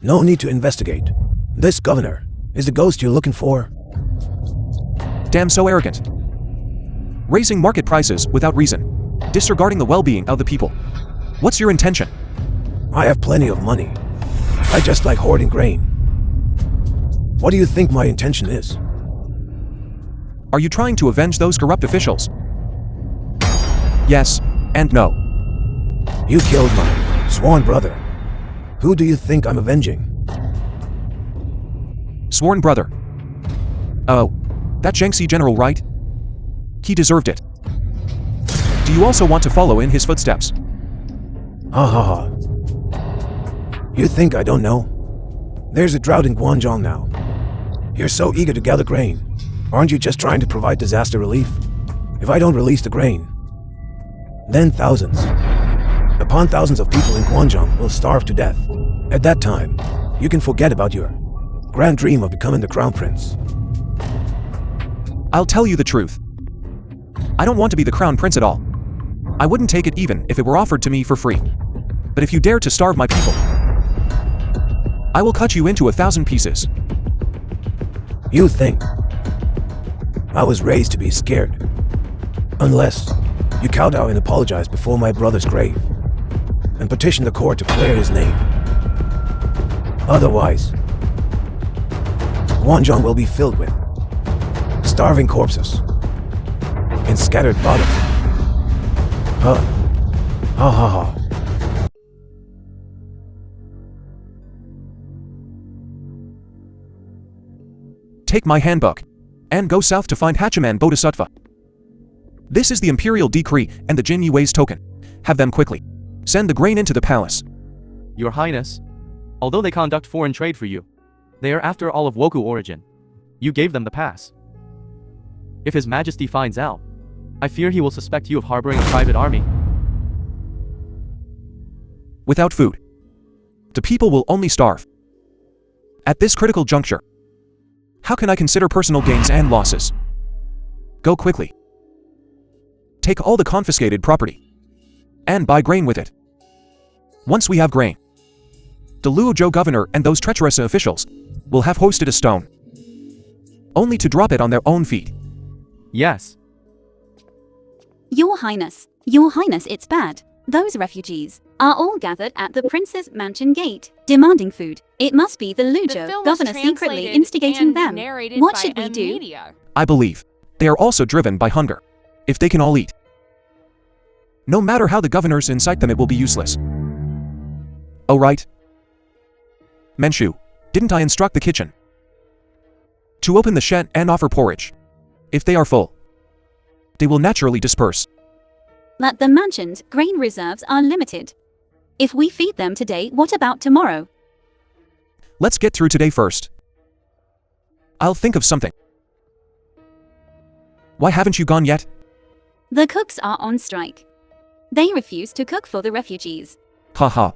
No need to investigate. This governor is the ghost you're looking for. Damn, so arrogant. Raising market prices without reason. Disregarding the well-being of the people. What's your intention? I have plenty of money. I just like hoarding grain. What do you think my intention is? Are you trying to avenge those corrupt officials? Yes, and no. You killed my sworn brother. Who do you think I'm avenging? Sworn brother. Oh, that Jiangxi general, right? He deserved it. Do you also want to follow in his footsteps? Ha ha ha. You think I don't know? There's a drought in Guangzhou now. You're so eager to gather grain. Aren't you just trying to provide disaster relief? If I don't release the grain, then thousands upon thousands of people in Guangzhou will starve to death. At that time, you can forget about your grand dream of becoming the crown prince. I'll tell you the truth. I don't want to be the crown prince at all. I wouldn't take it even if it were offered to me for free. But if you dare to starve my people, I will cut you into 1,000 pieces. You think I was raised to be scared? Unless you kowtow and apologize before my brother's grave and petition the court to clear his name. Otherwise, Wanjong will be filled with starving corpses and scattered bodies. Ha. Ha ha ha. Take my handbook and go south to find Hachiman Bodhisattva. This is the imperial decree and the Jin Yue's token. Have them quickly send the grain into the palace. Your Highness, although they conduct foreign trade for you, they are after all of Woku origin. You gave them the pass. If His Majesty finds out, I fear he will suspect you of harboring a private army. Without food, the people will only starve. At this critical juncture, how can I consider personal gains and losses? Go quickly. Take all the confiscated property and buy grain with it. Once we have grain, the Luozhou governor and those treacherous officials will have hoisted a stone, only to drop it on their own feet. Yes. Your Highness, it's bad. Those refugees are all gathered at the prince's mansion gate, demanding food. It must be the The Luozhou film was governor secretly translated instigating and them. narrated What by should we do? media. I believe they are also driven by hunger. If they can all eat, no matter how the governors incite them, it will be useless. Oh right. Menshu, didn't I instruct the kitchen to open the shed and offer porridge? If they are full, they will naturally disperse. That the mansion's grain reserves are limited. If we feed them today, what about tomorrow? Let's get through today first. I'll think of something. Why haven't you gone yet? The cooks are on strike. They refuse to cook for the refugees. Haha.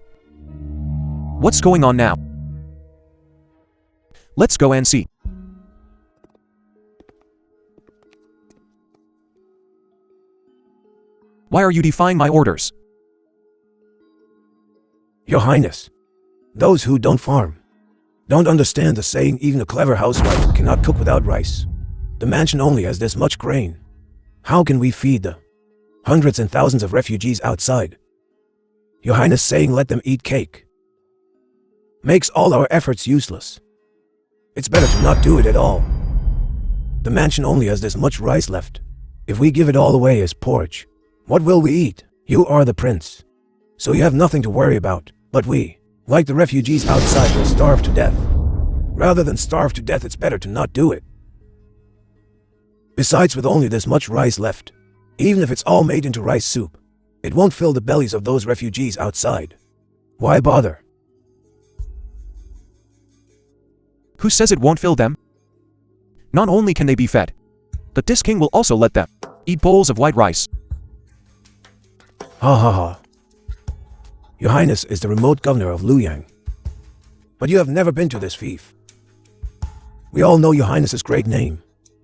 What's going on now? Let's go and see. Why are you defying my orders? Your Highness, those who don't farm don't understand the saying even a clever housewife cannot cook without rice. The mansion only has this much grain. How can we feed the hundreds and thousands of refugees outside? Your Highness saying let them eat cake makes all our efforts useless. It's better to not do it at all. The mansion only has this much rice left. If we give it all away as porridge, what will we eat? You are the prince, so you have nothing to worry about. But we, like the refugees outside, will starve to death. Rather than starve to death, it's better to not do it. Besides, with only this much rice left, even if it's all made into rice soup, it won't fill the bellies of those refugees outside. Why bother? Who says it won't fill them? Not only can they be fed, but this king will also let them eat bowls of white rice. Ha ha ha. Your Highness is the remote governor of Luoyang. But you have never been to this fief. We all know Your Highness's great name.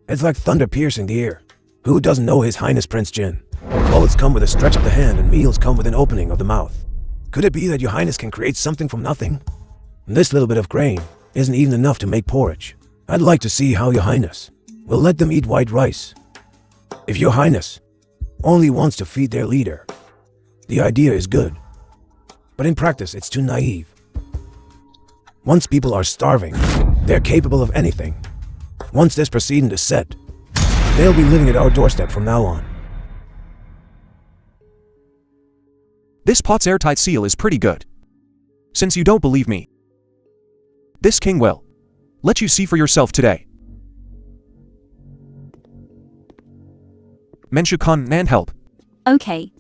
It's like thunder piercing the ear. Who doesn't know His Highness Prince Jin? Clothes come with a stretch of the hand and meals come with an opening of the mouth. Could it be that Your Highness can create something from nothing? This little bit of grain isn't even enough to make porridge. I'd like to see how Your Highness will let them eat white rice. If Your Highness only wants to feed their leader, the idea is good. But in practice, it's too naive. Once people are starving, they're capable of anything. Once this precedent is set, they'll be living at our doorstep from now on. This pot's airtight seal is pretty good. Since you don't believe me, this king will let you see for yourself today. Menshu Khan and help. Okay.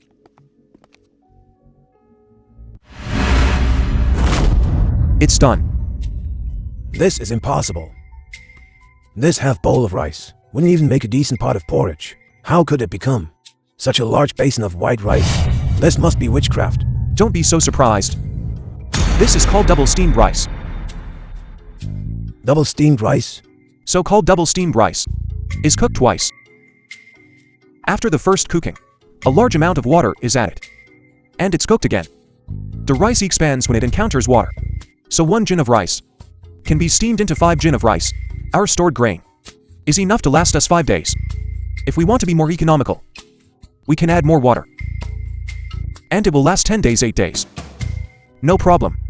It's done. This is impossible. This half bowl of rice wouldn't even make a decent pot of porridge. How could it become such a large basin of white rice? This must be witchcraft. Don't be so surprised. This is called double steamed rice. Double steamed rice? So-called double steamed rice. is cooked twice. After the first cooking, a large amount of water is added. And it's cooked again. The rice expands when it encounters water. So 1 jin of rice can be steamed into 5 jin of rice. Our stored grain is enough to last us 5 days. If we want to be more economical, we can add more water. And it will last 10 days, 8 days. No problem.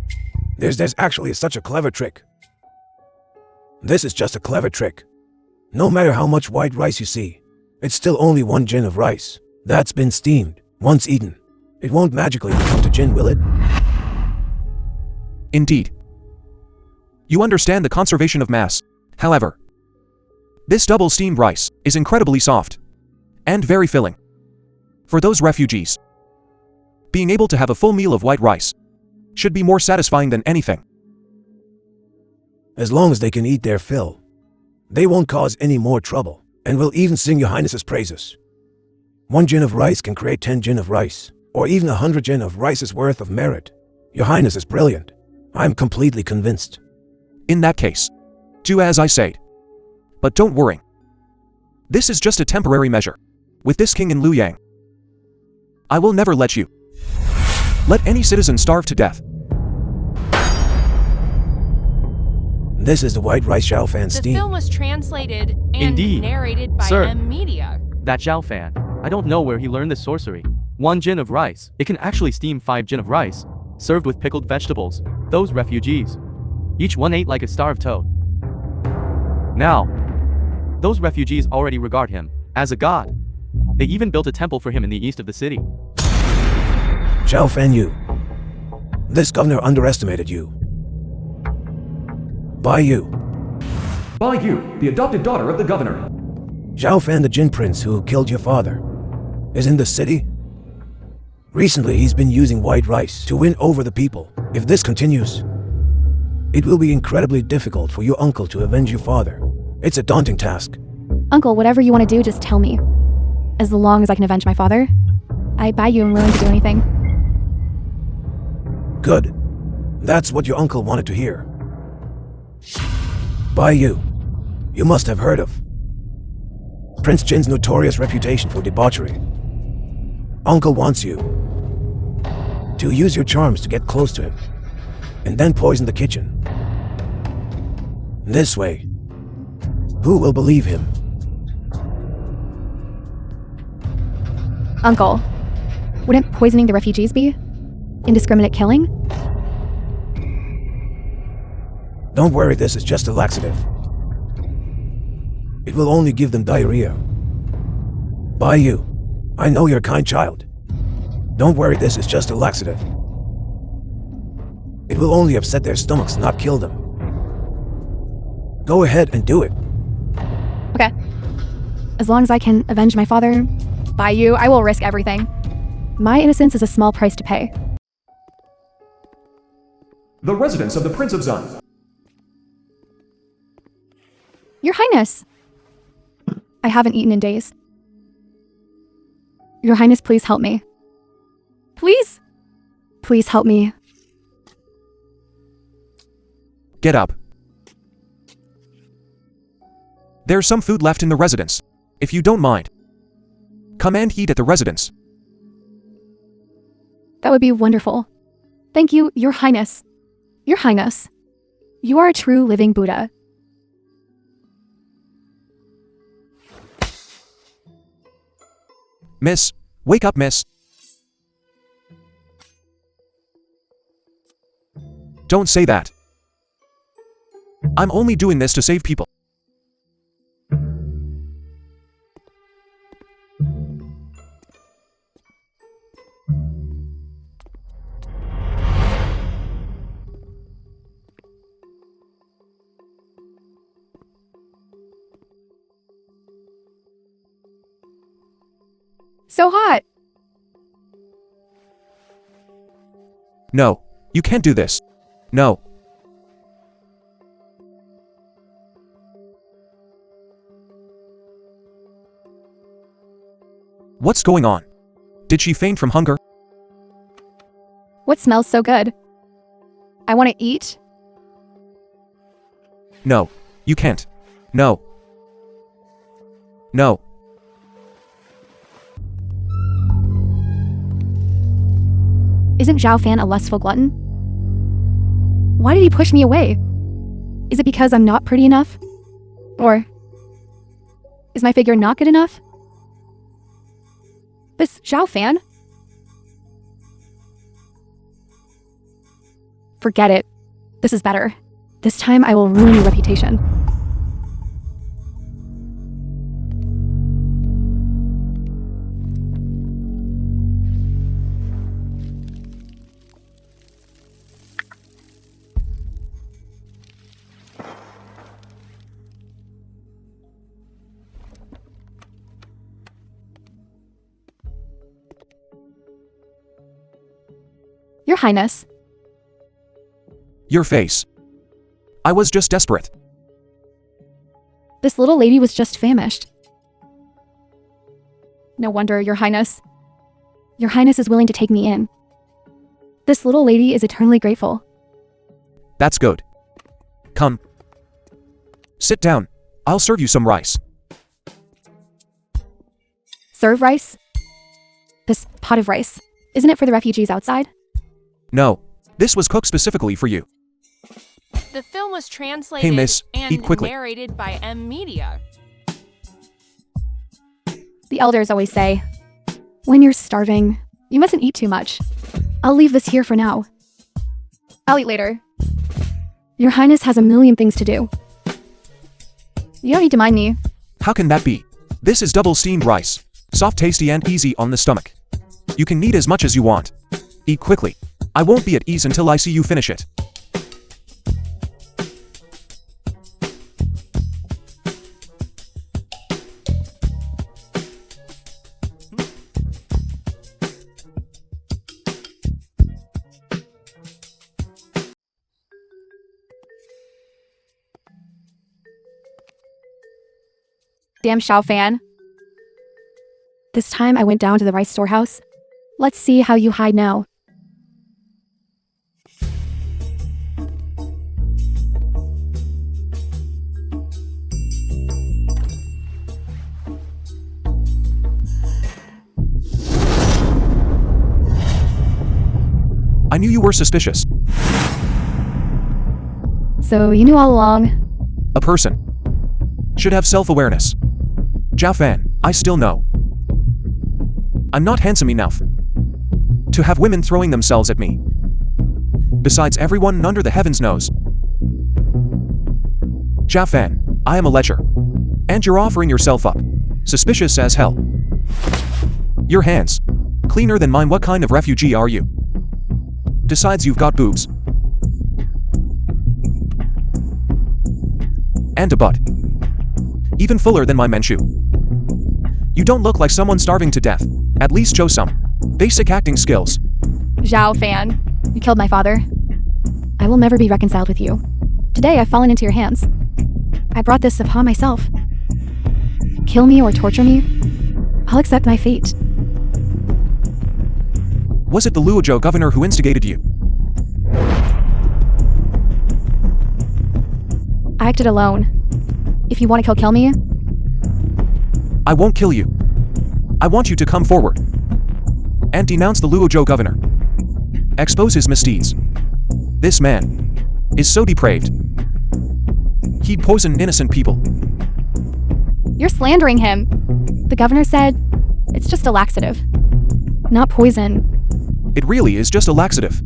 There's actually such a clever trick. This is just a clever trick. No matter how much white rice you see, it's still only 1 jin of rice that's been steamed. Once eaten, it won't magically become to jin, will it? Indeed. You understand the conservation of mass. However, this double steamed rice is incredibly soft and very filling. For those refugees, being able to have a full meal of white rice should be more satisfying than anything. As long as they can eat their fill, they won't cause any more trouble, and will even sing Your Highness's praises. 1 jin of rice can create 10 jin of rice, or even 100 jin of rice's worth of merit. Your Highness is brilliant. I'm completely convinced. In that case, do as I say. But don't worry. This is just a temporary measure. With this king in Luoyang, I will never let you let any citizen starve to death. This is the white rice Xiao Fan The steam. film was translated and Indeed. narrated by Sir. Media. That Xiao Fan. I don't know where he learned this sorcery. 1 jin of rice. It can actually steam 5 jin of rice, served with pickled vegetables. Those refugees. Each one ate like a starved toad. Now, those refugees already regard him as a god. They even built a temple for him in the east of the city. Xiao Fan Yu. This governor underestimated you. By you. By you, the adopted daughter of the governor. Xiao Fan, the Jin prince who killed your father, is in the city. Recently, he's been using white rice to win over the people. If this continues, it will be incredibly difficult for your uncle to avenge your father. It's a daunting task. Uncle, whatever you want to do, just tell me. As long as I can avenge my father, I buy you and willing to do anything. Good. That's what your uncle wanted to hear. By you. You must have heard of Prince Jin's notorious reputation for debauchery. Uncle wants you to use your charms to get close to him, and then poison the kitchen. This way, who will believe him? Uncle, wouldn't poisoning the refugees be indiscriminate killing? Don't worry, this is just a laxative. It will only give them diarrhea. By you. I know you're a kind child. Don't worry, this is just a laxative. It will only upset their stomachs, not kill them. Go ahead and do it. Okay. As long as I can avenge my father, by you, I will risk everything. My innocence is a small price to pay. The residence of the Prince of Zun. Your Highness! I haven't eaten in days. Your Highness, please help me. Please? Please help me. Get up. There's some food left in the residence. If you don't mind, come and eat at the residence. That would be wonderful. Thank you, Your Highness. Your Highness, you are a true living Buddha. Miss, wake up, miss. Don't say that. I'm only doing this to save people. So hot. No, you can't do this. No. What's going on? Did she faint from hunger? What smells so good? I want to eat. No, you can't. No. No. Isn't Zhao Fan a lustful glutton? Why did he push me away? Is it because I'm not pretty enough? Or is my figure not good enough? This Zhao Fan? Forget it. This is better. This time I will ruin your reputation. Your Highness. Your face. I was just desperate. This little lady was just famished. No wonder, Your Highness. Your Highness is willing to take me in. This little lady is eternally grateful. That's good. Come. Sit down. I'll serve you some rice. Serve rice? This pot of rice, isn't it for the refugees outside? No. This was cooked specifically for you. The film was translated Hey, miss, and eat quickly. narrated by M Media. The elders always say, when you're starving, you mustn't eat too much. I'll leave this here for now. I'll eat later. Your Highness has a million things to do. You don't need to mind me. How can that be? This is double steamed rice. Soft, tasty, and easy on the stomach. You can eat as much as you want. Eat quickly. I won't be at ease until I see you finish it. Damn Xiao Fan. This time I went down to the rice storehouse. Let's see how you hide now. I knew you were suspicious. So you knew all along. A person should have self-awareness. Zhao Fan, I still know. I'm not handsome enough to have women throwing themselves at me. Besides, everyone under the heavens knows. Zhao Fan, I am a lecher. And you're offering yourself up. Suspicious as hell. Your hands. Cleaner than mine. What kind of refugee are you? Besides, you've got boobs. And a butt. Even fuller than my Manchu. You don't look like someone starving to death. At least show some basic acting skills. Zhao Fan, you killed my father. I will never be reconciled with you. Today I've fallen into your hands. I brought this upon myself. Kill me or torture me, I'll accept my fate. Was it the Luozhou governor who instigated you? I acted alone. If you want to kill me. I won't kill you. I want you to come forward and denounce the Luozhou governor. Expose his misdeeds. This man is so depraved. He'd poison innocent people. You're slandering him. The governor said it's just a laxative, not poison. It really is just a laxative.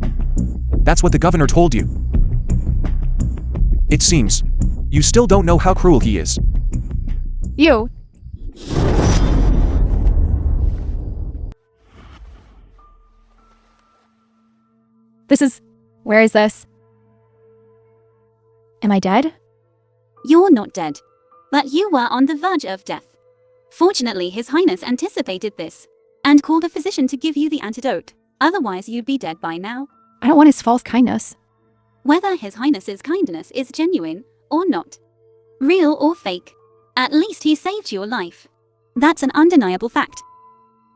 That's what the governor told you. It seems you still don't know how cruel he is. You. Where is this? Am I dead? You're not dead, but you were on the verge of death. Fortunately, His Highness anticipated this and called a physician to give you the antidote. Otherwise, you'd be dead by now. I don't want his false kindness. Whether His Highness's kindness is genuine or not, real or fake, at least he saved your life. That's an undeniable fact.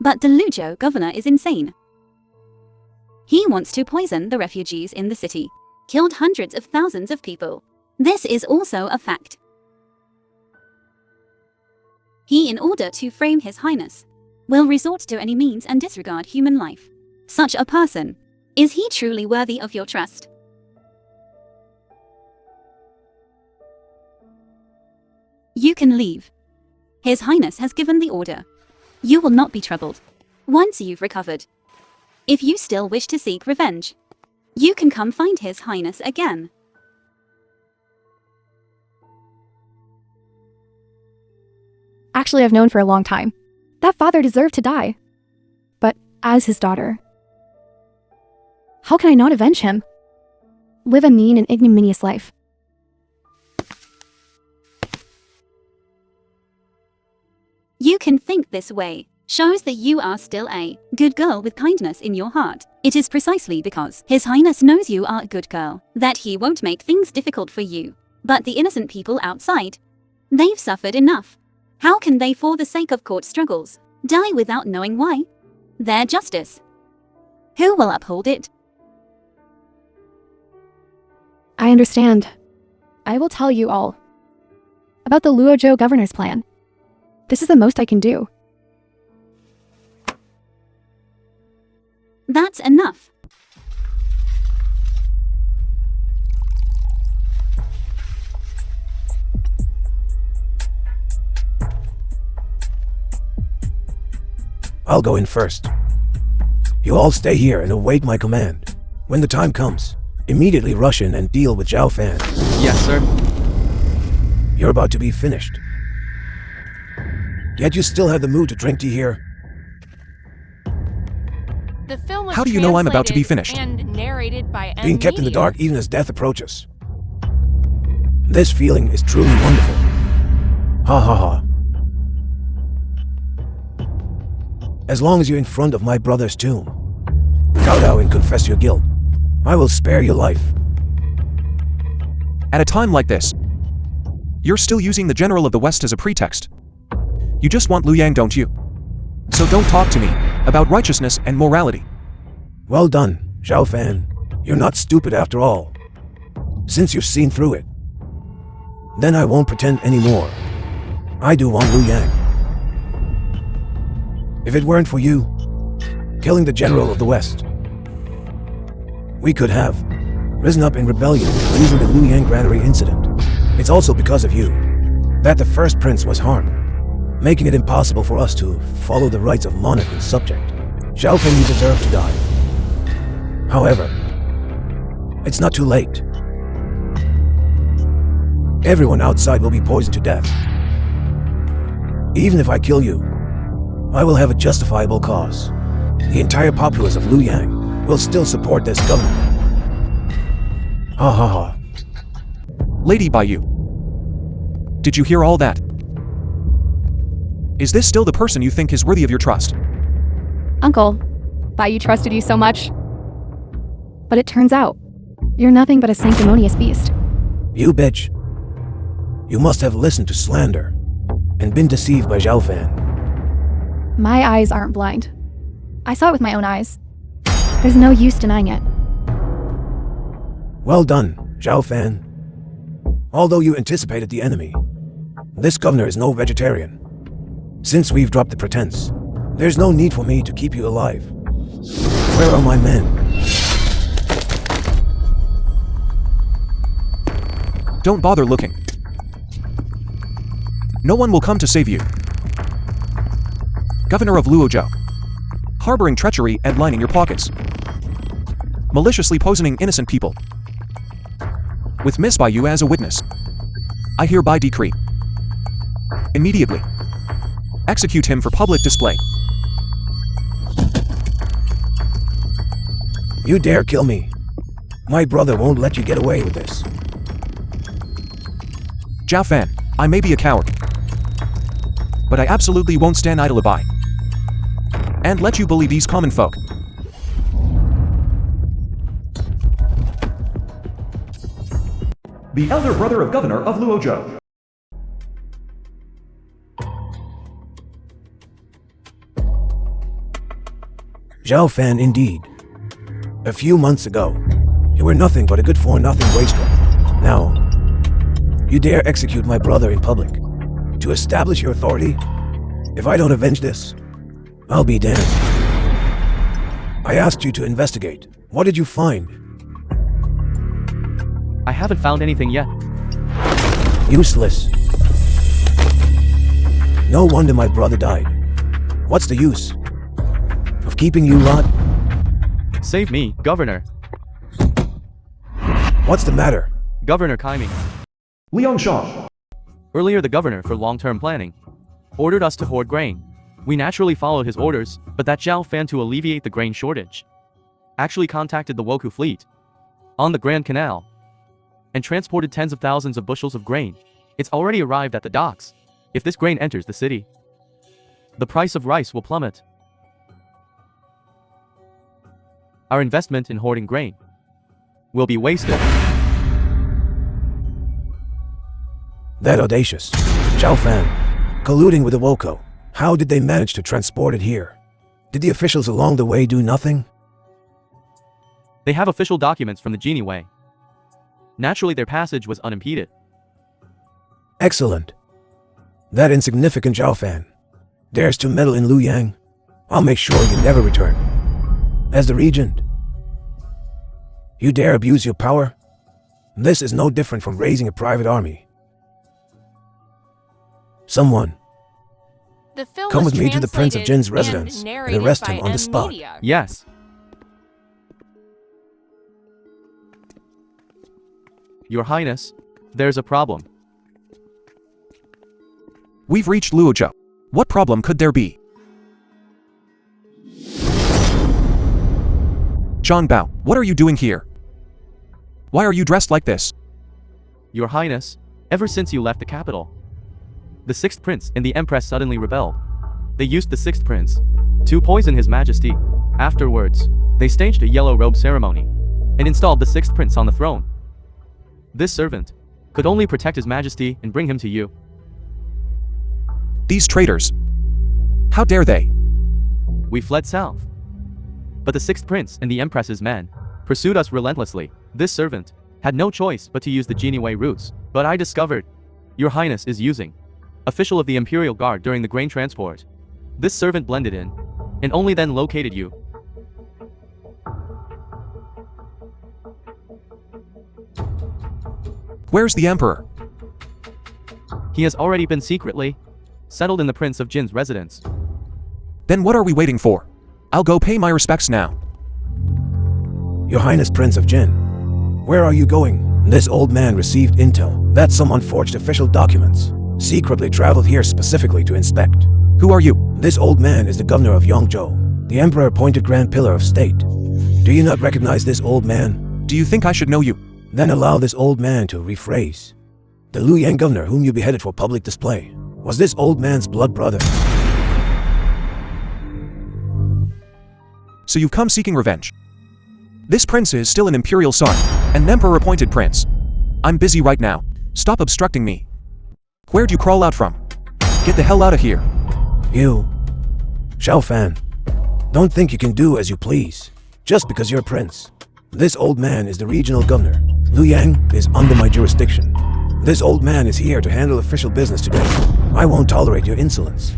But the Luozhou governor is insane. He wants to poison the refugees in the city, killed hundreds of thousands of people. This is also a fact. He, in order to frame His Highness, will resort to any means and disregard human life. Such a person, is he truly worthy of your trust? You can leave. His Highness has given the order. You will not be troubled once you've recovered. If you still wish to seek revenge, you can come find His Highness again. Actually, I've known for a long time. That father deserved to die. But as his daughter, how can I not avenge him? Live a mean and ignominious life. You can think this way, shows that you are still a good girl with kindness in your heart. It is precisely because His Highness knows you are a good girl that he won't make things difficult for you. But the innocent people outside, they've suffered enough. How can they, for the sake of court struggles, die without knowing why? Their justice, who will uphold it? I understand. I will tell you all about the Luozhou governor's plan. This is the most I can do. That's enough. I'll go in first. You all stay here and await my command. When the time comes, immediately rush in and deal with Zhao Fan. Yes, sir. You're about to be finished. Yet you still have the mood to drink tea here? The film was How do you know I'm about to be finished? And narrated by Being kept in the media. dark even as death approaches. This feeling is truly wonderful. Ha ha ha. As long as you're in front of my brother's tomb, kowtow and confess your guilt, I will spare your life. At a time like this, you're still using the General of the West as a pretext. You just want Liu Yang, don't you? So don't talk to me about righteousness and morality. Well done, Zhao Fan. You're not stupid after all. Since you've seen through it, then I won't pretend anymore. I do want Liu Yang. If it weren't for you, killing the General of the West, we could have risen up in rebellion using the Liu Yang granary incident. It's also because of you that the first prince was harmed, making it impossible for us to follow the rights of monarch and subject. Zhao Fan, you deserve to die. However, it's not too late. Everyone outside will be poisoned to death. Even if I kill you, I will have a justifiable cause. The entire populace of Liu Yang will still support this government. Ha ha ha. Lady Baiyu, did you hear all that? Is this still the person you think is worthy of your trust? Uncle, Baiyu trusted you so much. But it turns out, you're nothing but a sanctimonious beast. You bitch. You must have listened to slander and been deceived by Zhao Fan. My eyes aren't blind. I saw it with my own eyes. There's no use denying it. Well done, Zhao Fan. Although you anticipated the enemy, this governor is no vegetarian. Since we've dropped the pretense, there's no need for me to keep you alive. Where are my men? Don't bother looking. No one will come to save you. Governor of Luozhou, harboring treachery and lining your pockets, maliciously poisoning innocent people. With Miss Baiyu as a witness, I hereby decree, immediately, execute him for public display. You dare kill me? My brother won't let you get away with this. Zhao Fan, I may be a coward, but I absolutely won't stand idle by and let you bully these common folk. The elder brother of Governor of Luozhou. Zhao Fan, indeed. A few months ago, you were nothing but a good-for-nothing wastrel. Now, you dare execute my brother in public to establish your authority? If I don't avenge this, I'll be damned. I asked you to investigate. What did you find? I haven't found anything yet. Useless. No wonder my brother died. What's the use of keeping you lot? Save me, Governor. What's the matter? Governor Kaiming. Leon Shaw. Earlier, the governor for long-term planning ordered us to hoard grain. We naturally followed his orders, but that Zhao Fan, to alleviate the grain shortage, actually contacted the Woku fleet on the Grand Canal and transported tens of thousands of bushels of grain. It's already arrived at the docks. If this grain enters the city, the price of rice will plummet. Our investment in hoarding grain will be wasted. That audacious Zhao Fan, colluding with the Woko. How did they manage to transport it here? Did the officials along the way do nothing? They have official documents from the Genie Way. Naturally, their passage was unimpeded. Excellent. That insignificant Zhao Fan dares to meddle in Luoyang. I'll make sure you never return. As the regent, you dare abuse your power? This is no different from raising a private army. Someone, The film come was with me to the Prince of translated Jin's and residence and narrated arrest by him on the spot. Media. Yes. Your Highness, there's a problem. We've reached Luozhou. What problem could there be? Zhang Bao, what are you doing here? Why are you dressed like this? Your Highness, ever since you left the capital, the Sixth Prince and the Empress suddenly rebelled. They used the Sixth Prince to poison His Majesty. Afterwards, they staged a yellow robe ceremony and installed the Sixth Prince on the throne. This servant could only protect His Majesty and bring him to you. These traitors. How dare they? We fled south, but the Sixth Prince and the Empress's men pursued us relentlessly. This servant had no choice but to use the Genie Way routes, but I discovered Your Highness is using official of the Imperial Guard during the grain transport. This servant blended in and only then located you. Where's the Emperor? He has already been secretly settled in the Prince of Jin's residence. Then what are we waiting for? I'll go pay my respects now. Your Highness Prince of Jin, where are you going? This old man received intel that someone forged official documents, secretly traveled here specifically to inspect. Who are you? This old man is the governor of Yongzhou, the emperor-appointed grand pillar of state. Do you not recognize this old man? Do you think I should know you? Then allow this old man to rephrase. The Luoyang governor whom you beheaded for public display was this old man's blood brother. So you've come seeking revenge. This prince is still an imperial son, an emperor-appointed prince. I'm busy right now. Stop obstructing me. Where'd you crawl out from? Get the hell out of here. You, Zhao Fan, don't think you can do as you please, just because you're a prince. This old man is the regional governor. Luoyang is under my jurisdiction. This old man is here to handle official business today. I won't tolerate your insolence.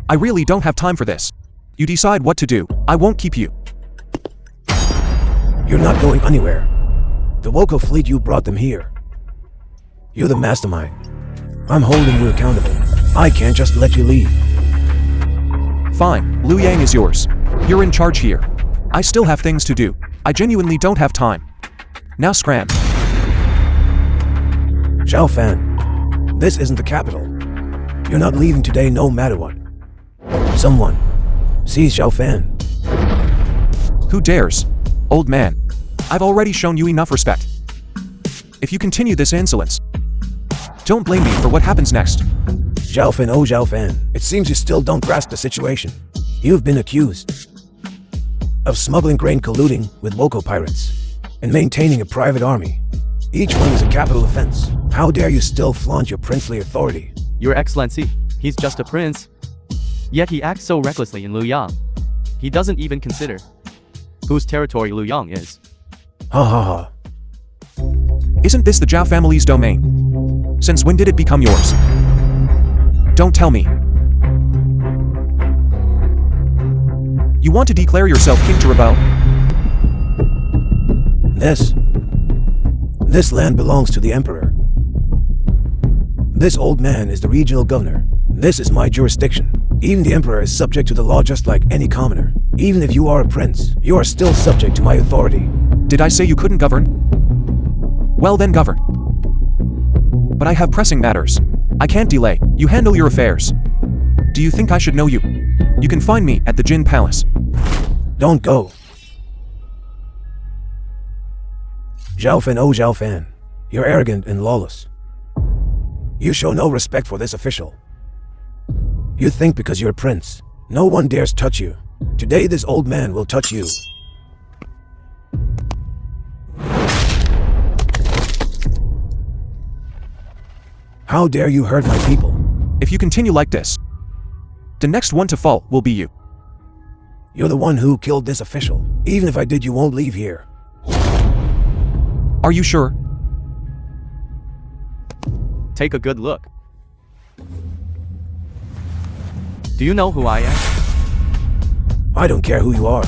I really don't have time for this. You decide what to do. I won't keep you. You're not going anywhere. The Woko fleet, you brought them here. You're the mastermind. I'm holding you accountable. I can't just let you leave. Fine, Luoyang is yours. You're in charge here. I still have things to do. I genuinely don't have time. Now scram. Zhao Fan, this isn't the capital. You're not leaving today no matter what. Someone, seize Zhao Fan. Who dares? Old man, I've already shown you enough respect. If you continue this insolence, don't blame me for what happens next. Zhao Fan, oh Zhao Fan, it seems you still don't grasp the situation. You've been accused of smuggling grain, colluding with Woko pirates, and maintaining a private army. Each one is a capital offense. How dare you still flaunt your princely authority? Your Excellency, he's just a prince. Yet he acts so recklessly in Luoyang. He doesn't even consider whose territory Luoyang is. Ha ha ha. Isn't this the Zhao family's domain? Since when did it become yours? Don't tell me. You want to declare yourself king to rebel? This land belongs to the Emperor. This old man is the regional governor. This is my jurisdiction. Even the Emperor is subject to the law just like any commoner. Even if you are a prince, you are still subject to my authority. Did I say you couldn't govern? Well then govern. But I have pressing matters. I can't delay. You handle your affairs. Do you think I should know you? You can find me at the Jin Palace. Don't go. Zhao Fan, oh Zhao Fan, you're arrogant and lawless. You show no respect for this official. You think because you're a prince, no one dares touch you. Today this old man will touch you. How dare you hurt my people? If you continue like this, the next one to fall will be you. You're the one who killed this official. Even if I did, you won't leave here. Are you sure? Take a good look. Do you know who I am? I don't care who you are.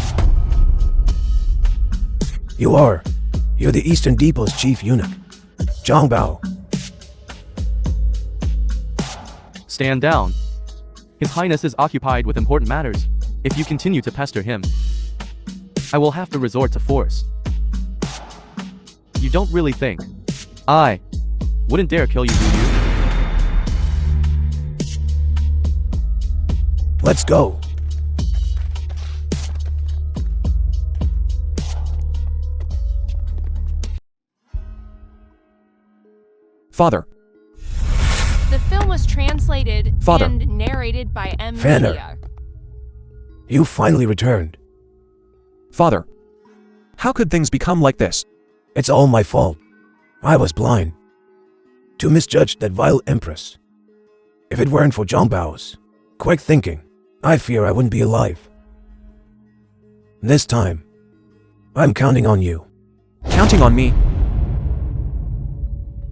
You're the Eastern Depot's chief eunuch, Zhang Bao. Stand down. His Highness is occupied with important matters. If you continue to pester him, I will have to resort to force. You don't really think I wouldn't dare kill you, do you? Let's go. Father. The film was translated Father. and narrated by M. Fanner. Media. You finally returned. Father. How could things become like this? It's all my fault. I was blind to misjudge that vile empress. If it weren't for Zhang Bao's quick thinking, I fear I wouldn't be alive. This time, I'm counting on you. Counting on me?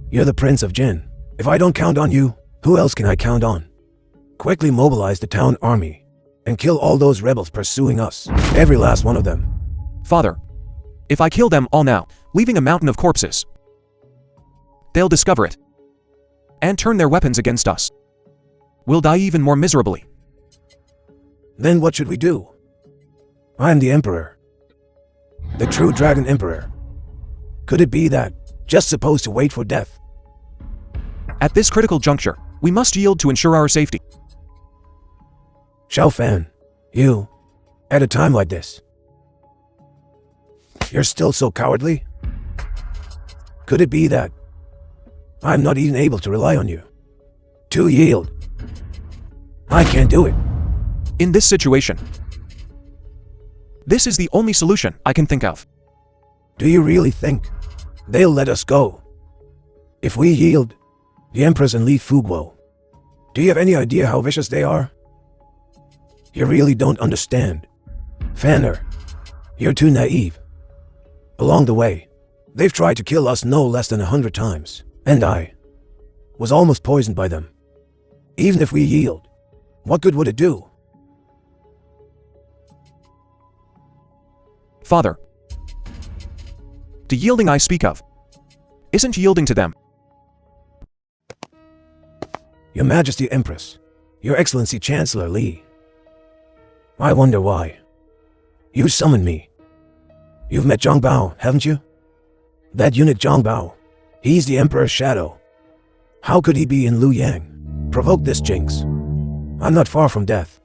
You're the Prince of Jin. If I don't count on you, who else can I count on? Quickly mobilize the town army and kill all those rebels pursuing us. Every last one of them. Father. If I kill them all now, leaving a mountain of corpses, they'll discover it and turn their weapons against us. We'll die even more miserably. Then what should we do? I'm the Emperor. The true Dragon Emperor. Could it be that, just supposed to wait for death? At this critical juncture, we must yield to ensure our safety. Zhao Fan, you, at a time like this, you're still so cowardly? Could it be that I'm not even able to rely on you to yield? I can't do it. In this situation, this is the only solution I can think of. Do you really think they'll let us go? If we yield, the Empress and Li Fuguo, do you have any idea how vicious they are? You really don't understand. Fanner, you're too naive. Along the way, they've tried to kill us no less than 100 times, and I was almost poisoned by them. Even if we yield, what good would it do? Father. The yielding I speak of isn't yielding to them. Your Majesty Empress, Your Excellency Chancellor Li. I wonder why. You summoned me. You've met Zhang Bao, haven't you? That eunuch Zhang Bao. He's the Emperor's shadow. How could he be in Luoyang? Provoke this jinx. I'm not far from death.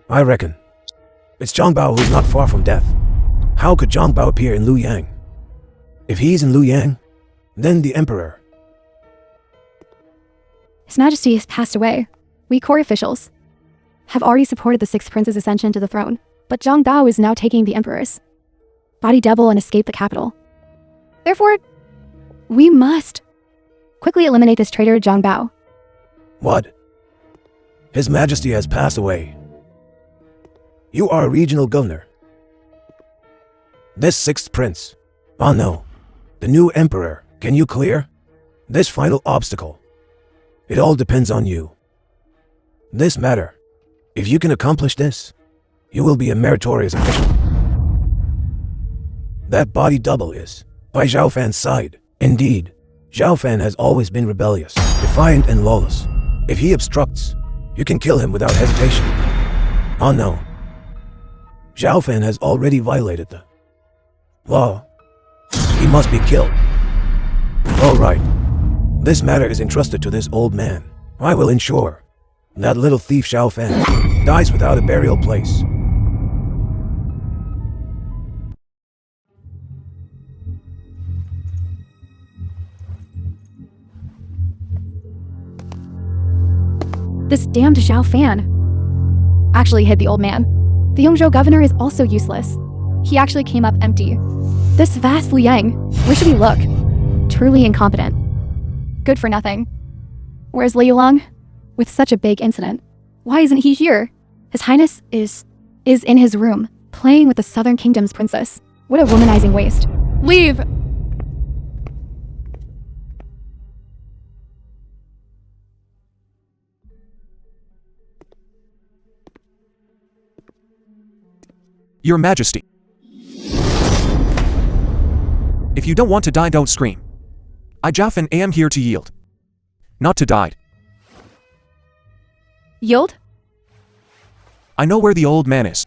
I reckon it's Zhang Bao who's not far from death. How could Zhang Bao appear in Luoyang? If he's in Luoyang, then the Emperor. His Majesty has passed away. We court officials have already supported the sixth prince's ascension to the throne, but Zhang Bao is now taking the Emperor's body double and escape the capital. Therefore, we must quickly eliminate this traitor Zhang Bao. What? His Majesty has passed away. You are a regional governor. This sixth prince. Oh no. The new Emperor. Can you clear this final obstacle? It all depends on you. This matter. If you can accomplish this, you will be a meritorious official. That body double is by Zhao Fan's side. Indeed, Zhao Fan has always been rebellious, defiant and lawless. If he obstructs, you can kill him without hesitation. Oh no. Zhao Fan has already violated the law. He must be killed. All right. This matter is entrusted to this old man. I will ensure that little thief Zhao Fan dies without a burial place. This damned Zhao Fan actually hit the old man. The Yongzhou governor is also useless. He actually came up empty. This vast Liang, where should we look? Truly incompetent. Good for nothing. Where's Li Yulong? With such a big incident. Why isn't he here? His Highness is in his room, playing with the Southern Kingdom's princess. What a womanizing waste. Leave! Your Majesty. If you don't want to die, don't scream. I Zhao Fan am here to yield. Not to die. Yield? I know where the old man is.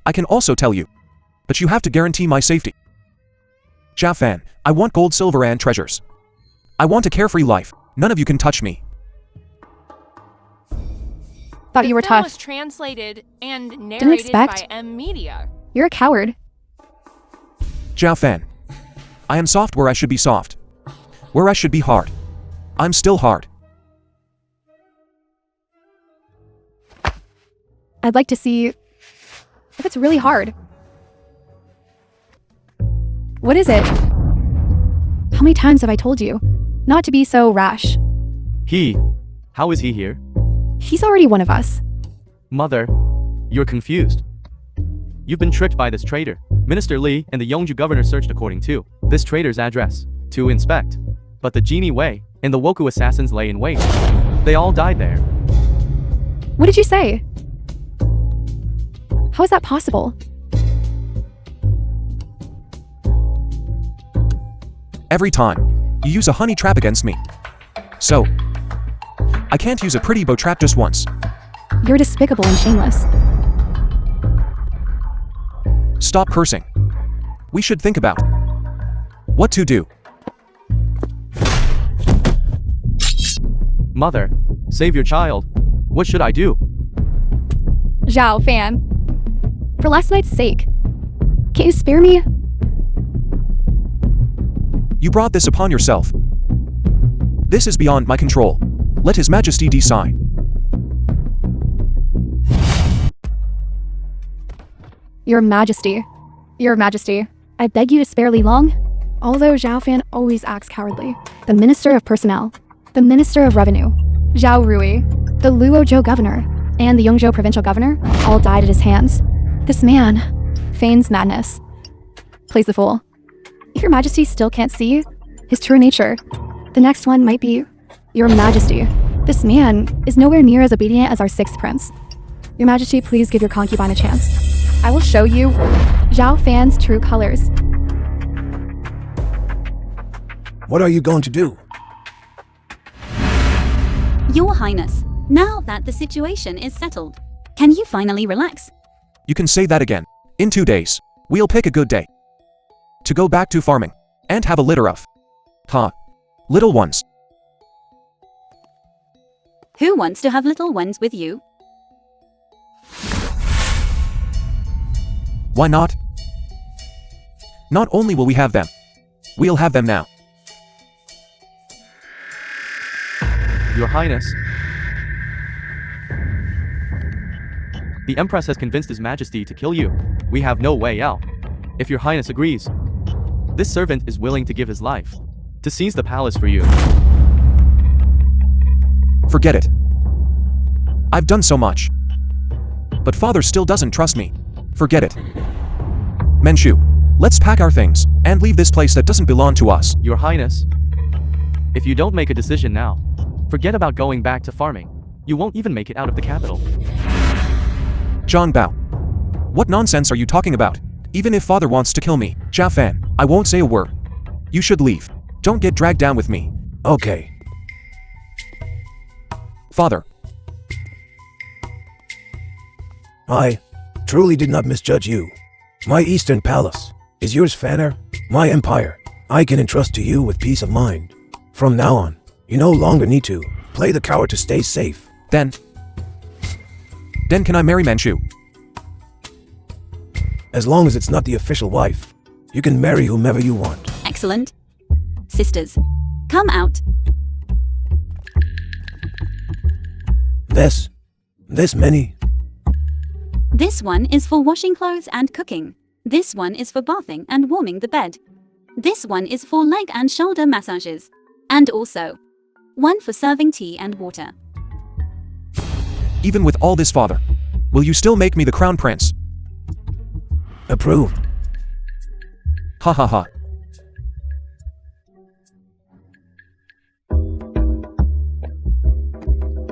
I can also tell you. But you have to guarantee my safety. Zhao Fan, I want gold, silver and treasures. I want a carefree life. None of you can touch me. Thought you were The film was tough. translated and narrated expect. by M Media. You're a coward. Zhao Fan. I am soft where I should be soft. Where I should be hard. I'm still hard. I'd like to see if it's really hard. What is it? How many times have I told you not to be so rash? How is he here? He's already one of us. Mother, you're confused. You've been tricked by this traitor. Minister Li and the Yongzhou governor searched according to this traitor's address to inspect. But the genie Wei and the Woku assassins lay in wait. They all died there. What did you say? How is that possible? Every time, you use a honey trap against me. So, I can't use a pretty bow trap just once. You're despicable and shameless. Stop cursing. We should think about what to do. Mother, save your child. What should I do? Zhao Fan. For last night's sake, can't you spare me? You brought this upon yourself. This is beyond my control. Let His Majesty decide. Your Majesty. Your Majesty. I beg you to spare Li Long. Although Zhao Fan always acts cowardly. The Minister of Personnel, the Minister of Revenue, Zhao Rui, the Luozhou governor, and the Yongzhou provincial governor all died at his hands. This man feigns madness. Plays the fool. If your Majesty still can't see his true nature, the next one might be your Majesty. This man is nowhere near as obedient as our sixth prince. Your Majesty, please give your concubine a chance. I will show you Zhao Fan's true colors. What are you going to do? Your Highness, now that the situation is settled, can you finally relax? You can say that again. In 2 days, we'll pick a good day to go back to farming and have a litter of little ones. Who wants to have little ones with you? Why not? Not only will we have them, we'll have them now. Your Highness. The Empress has convinced His Majesty to kill you. We have no way out. If Your Highness agrees, this servant is willing to give his life to seize the palace for you. Forget it. I've done so much. But father still doesn't trust me. Forget it. Menchu, let's pack our things and leave this place that doesn't belong to us. Your Highness, if you don't make a decision now, forget about going back to farming. You won't even make it out of the capital. John Bao. What nonsense are you talking about? Even if father wants to kill me, Zhao Fan, I won't say a word. You should leave. Don't get dragged down with me. Okay. Father, I truly did not misjudge you. My Eastern Palace is yours, Fanner. My empire, I can entrust to you with peace of mind. From now on, you no longer need to play the coward to stay safe. then can I marry Manchu? As long as it's not the official wife, you can marry whomever you want. Excellent. Sisters, come out. This many? This one is for washing clothes and cooking. This one is for bathing and warming the bed. This one is for leg and shoulder massages. And also, one for serving tea and water. Even with all this, father, will you still make me the crown prince? Approved. Ha ha ha.